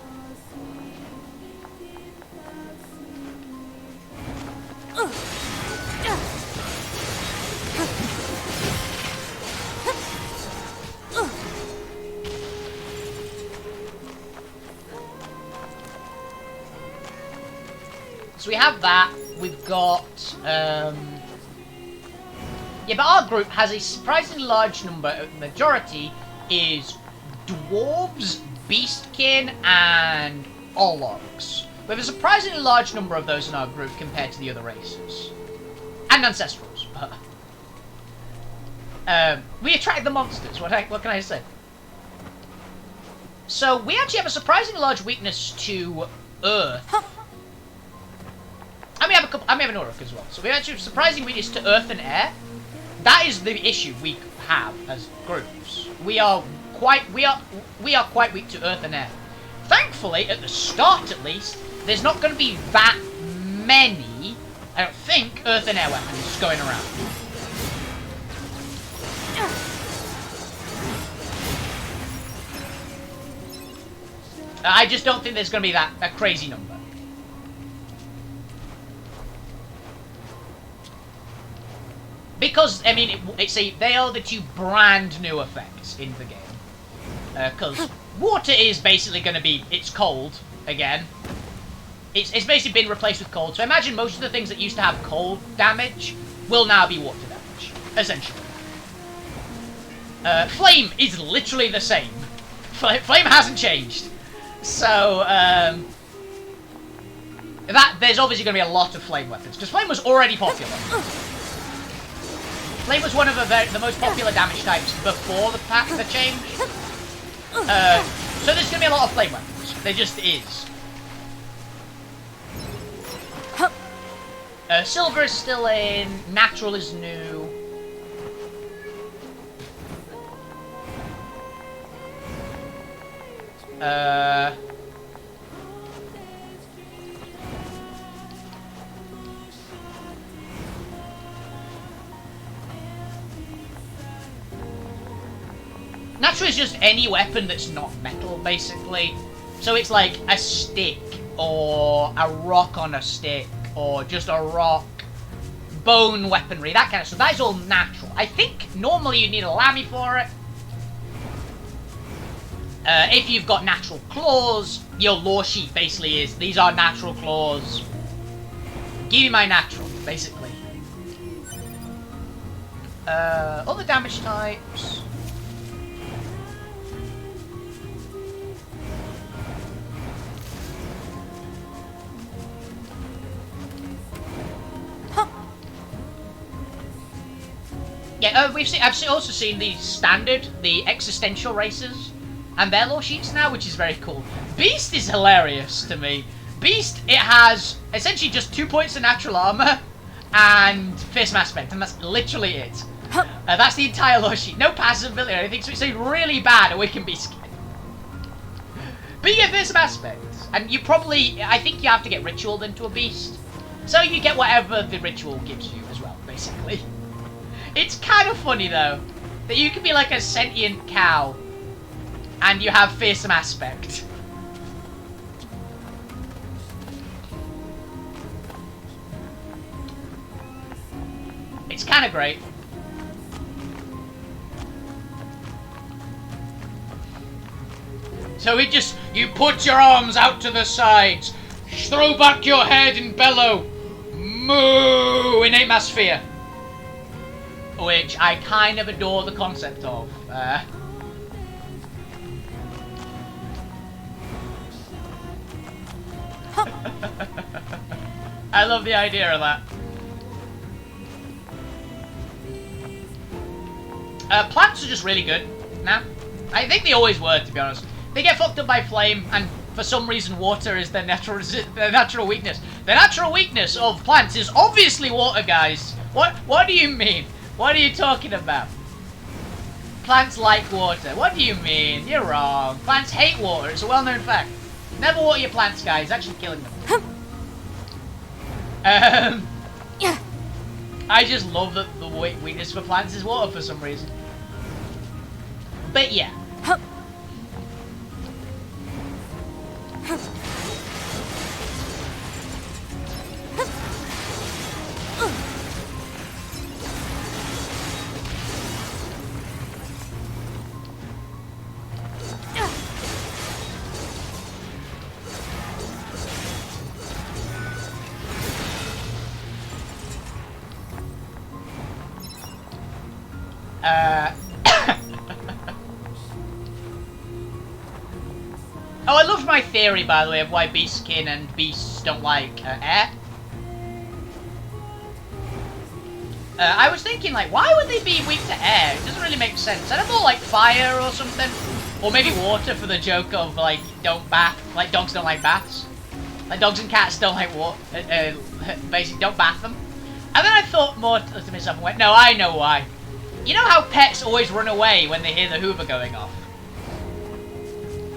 So we have that. We've got... Yeah, but our group has a surprisingly large number. Majority is dwarves, beastkin, and Ologs. We have a surprisingly large number of those in our group compared to the other races. And Ancestrals. We attract the monsters, what can I say? So, we actually have a surprisingly large weakness to Earth. And we have an Uruk as well. So we actually have a surprising weakness to Earth and Air. that is the issue we have as groups. We are quite weak to earth and air. Thankfully, at the start at least, there's not going to be that many, I don't think, earth and air weapons going around. I just don't think there's going to be a crazy number. Because, I mean, they are the two brand new effects in the game. Because water is basically going to be, it's cold, again. It's basically been replaced with cold. So imagine most of the things that used to have cold damage will now be water damage, essentially. Flame is literally the same. Flame hasn't changed. So, there's obviously going to be a lot of flame weapons, because flame was already popular. Flame was one of the most popular damage types before the change. So there's going to be a lot of flame weapons. There just is. Silver is still in. Natural is new. Natural is just any weapon that's not metal, basically. So it's like a stick, or a rock on a stick, or just a rock, bone weaponry, that kind of stuff. That is all natural. I think normally you need a lammy for it. If you've got natural claws, your lore sheet basically is, these are natural claws. Give me my natural, basically. Other damage types. Yeah, I've also seen the standard, the existential races, and their lore sheets now, which is very cool. Beast is hilarious to me. Beast, it has essentially just 2 points of natural armor and fearsome aspect, and that's literally it. That's the entire lore sheet. No passive ability or anything, so it's a really bad Awakened Beast skin. But yeah, fearsome aspect. And you probably, I think you have to get ritualed into a beast. So you get whatever the ritual gives you as well, basically. It's kind of funny, though, that you can be like a sentient cow, and you have fearsome aspect. It's kind of great. So you put your arms out to the sides, throw back your head and bellow, moo, in atmosphere. Which I kind of adore the concept of. I love the idea of that. Plants are just really good now. I think they always were, to be honest. They get fucked up by flame, and for some reason water is their natural weakness. The natural weakness of plants is obviously water, guys. What do you mean? What are you talking about? Plants like water. What do you mean? You're wrong. Plants hate water. It's a well-known fact. Never water your plants, guys. It's actually killing them. I just love that the weakness for plants is water for some reason. But yeah. Oh, I loved my theory, by the way, of why Beastkin and beasts don't like air. I was thinking, like, why would they be weak to air? It doesn't really make sense. I don't know, like fire or something. Or maybe water for the joke of, like, don't bath. Like, dogs don't like baths. Like, dogs and cats don't like water. Basically, don't bath them. And then I thought more to myself and went, no, I know why. You know how pets always run away when they hear the Hoover going off?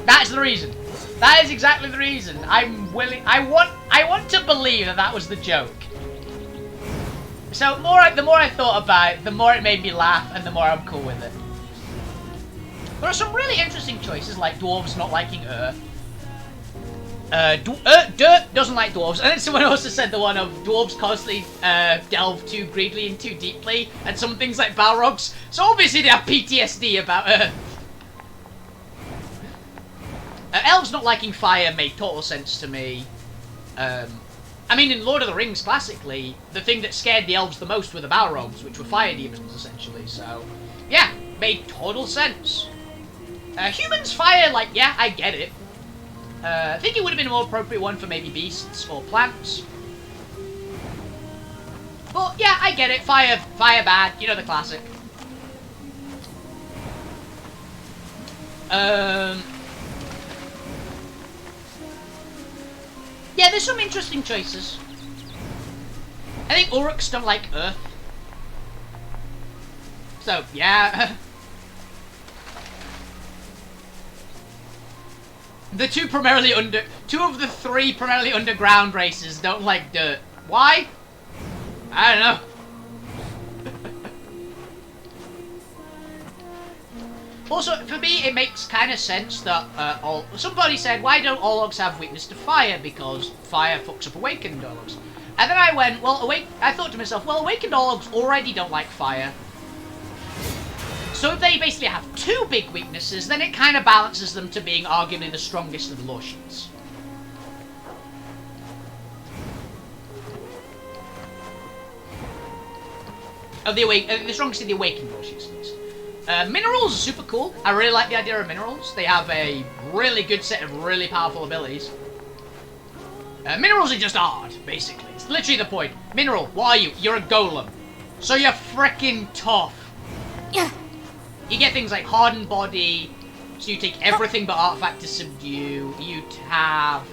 That's the reason. That is exactly the reason. I'm willing. I want to believe that that was the joke. So the more I thought about it, the more it made me laugh, and the more I'm cool with it. There are some really interesting choices, like dwarves not liking Earth. Dirt doesn't like dwarves, and then someone also said the one of dwarves constantly delve too greedily and too deeply, and some things like Balrogs. So obviously they have PTSD about Earth. Elves not liking fire made total sense to me. I mean, in Lord of the Rings, classically, the thing that scared the elves the most were the Balrogs, which were fire demons, essentially. So, yeah, made total sense. Humans, fire, like, yeah, I get it. I think it would have been a more appropriate one for maybe beasts or plants. But, yeah, I get it. Fire bad. You know the classic. Yeah, there's some interesting choices. I think Uruks don't like Earth. So, yeah. Two of the three primarily underground races don't like dirt. Why? I don't know. Also, for me, it makes kind of sense that somebody said, why don't Orlogs have weakness to fire? Because fire fucks up awakened Orlogs. And then I went, well, I thought to myself, well, awakened Orlogs already don't like fire. So if they basically have two big weaknesses, then it kind of balances them to being arguably the strongest of the lore sheets. The strongest of the awakened lore sheets, at least. Minerals are super cool. I really like the idea of minerals. They have a really good set of really powerful abilities. Minerals are just hard, basically. It's literally the point. Mineral, what are you? You're a golem. So you're freaking tough. Yeah. You get things like hardened body, so you take everything but artifact to subdue. You have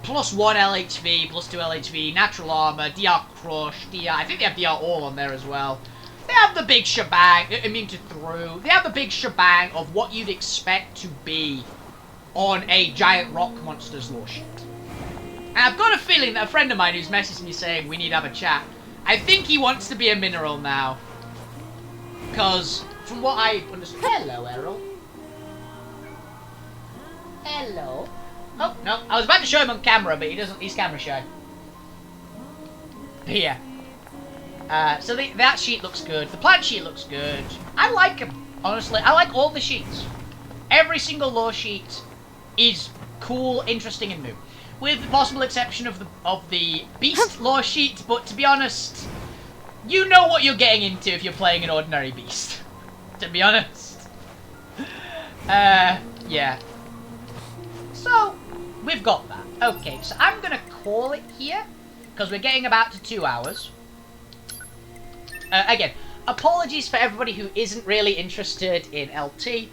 plus 1 LHV, plus 2 LHV, natural armor, DR crush, DR. I think they have DR all on there as well. They have the big shebang, immune to through. They have the big shebang of what you'd expect to be on a giant rock monster's lore sheet. And I've got a feeling that a friend of mine who's messaged me saying we need to have a chat, I think he wants to be a mineral now. Because, from what I understand... Hello, Errol. Hello. Oh, no. I was about to show him on camera, but he doesn't... He's camera shy. But yeah. So that sheet looks good. The plant sheet looks good. I like them, honestly. I like all the sheets. Every single lore sheet is cool, interesting, and new. With the possible exception of the beast lore sheet, but to be honest, you know what you're getting into if you're playing an ordinary beast. To be honest. Yeah. So, we've got that. Okay, so I'm gonna call it here, because we're getting about to 2 hours. Again, apologies for everybody who isn't really interested in LT.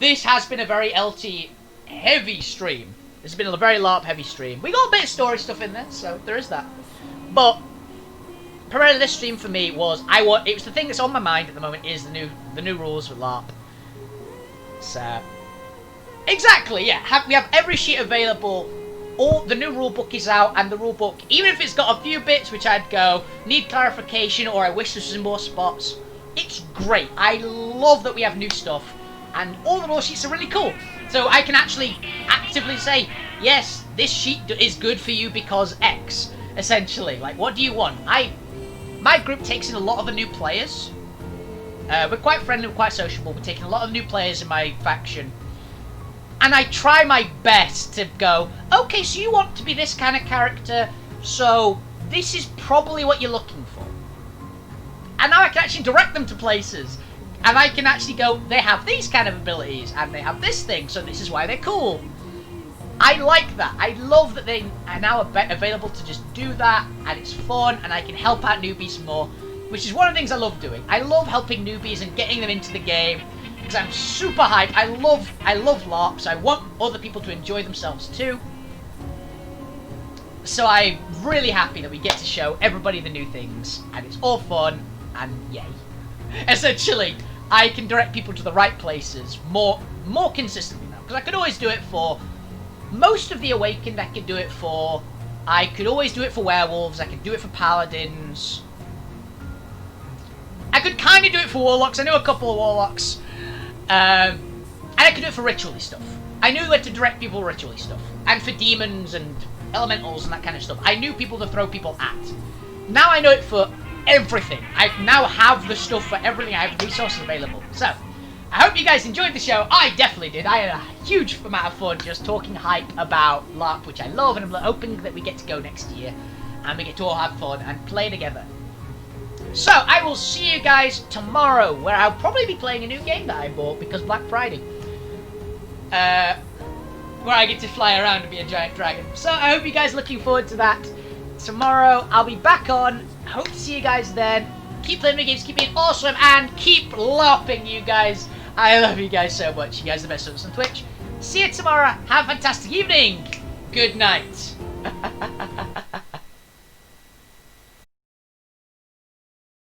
This has been a very LT heavy stream. It's been a very LARP heavy stream. We got a bit of story stuff in there, so there is that. But primarily this stream for me was it was the thing that's on my mind at the moment is the new rules with LARP. So exactly, yeah. We have every sheet available. All the new rule book is out, and the rule book, even if it's got a few bits which I'd go need clarification or I wish this was in more spots, it's great. I love that we have new stuff, and all the rule sheets are really cool. So I can actually actively say, yes, this sheet is good for you because X, essentially. Like, what do you want? My group takes in a lot of the new players. We're quite friendly, we're quite sociable. We're taking a lot of new players in my faction. And I try my best to go, okay, so you want to be this kind of character, so this is probably what you're looking for. And now I can actually direct them to places. And I can actually go, they have these kind of abilities, and they have this thing, so this is why they're cool. I like that. I love that they are now available to just do that, and it's fun, and I can help out newbies more, which is one of the things I love doing. I love helping newbies and getting them into the game, because I'm super hyped. I love LARPs. I want other people to enjoy themselves too. So I'm really happy that we get to show everybody the new things, and it's all fun, and yay. Essentially, I can direct people to the right places more consistently now, because I could always do it for most of the Awakened. I could do it for. I could always do it for werewolves. I could do it for paladins. I could kind of do it for warlocks. I know a couple of warlocks, and I could do it for ritually stuff. I knew where to direct people ritually stuff, and for demons and elementals and that kind of stuff. I knew people to throw people at. Now I know it for everything. I now have the stuff for everything. I have resources available. So, I hope you guys enjoyed the show. I definitely did. I had a huge amount of fun just talking hype about LARP, which I love, and I'm hoping that we get to go next year, and we get to all have fun and play together. So, I will see you guys tomorrow, where I'll probably be playing a new game that I bought because Black Friday. Where I get to fly around and be a giant dragon. So I hope you guys are looking forward to that. Tomorrow I'll be back on. Hope to see you guys then. Keep playing the games, keep being awesome, and keep LARPing, you guys. I love you guys so much. You guys are the best of us on Twitch. See you tomorrow. Have a fantastic evening. Good night.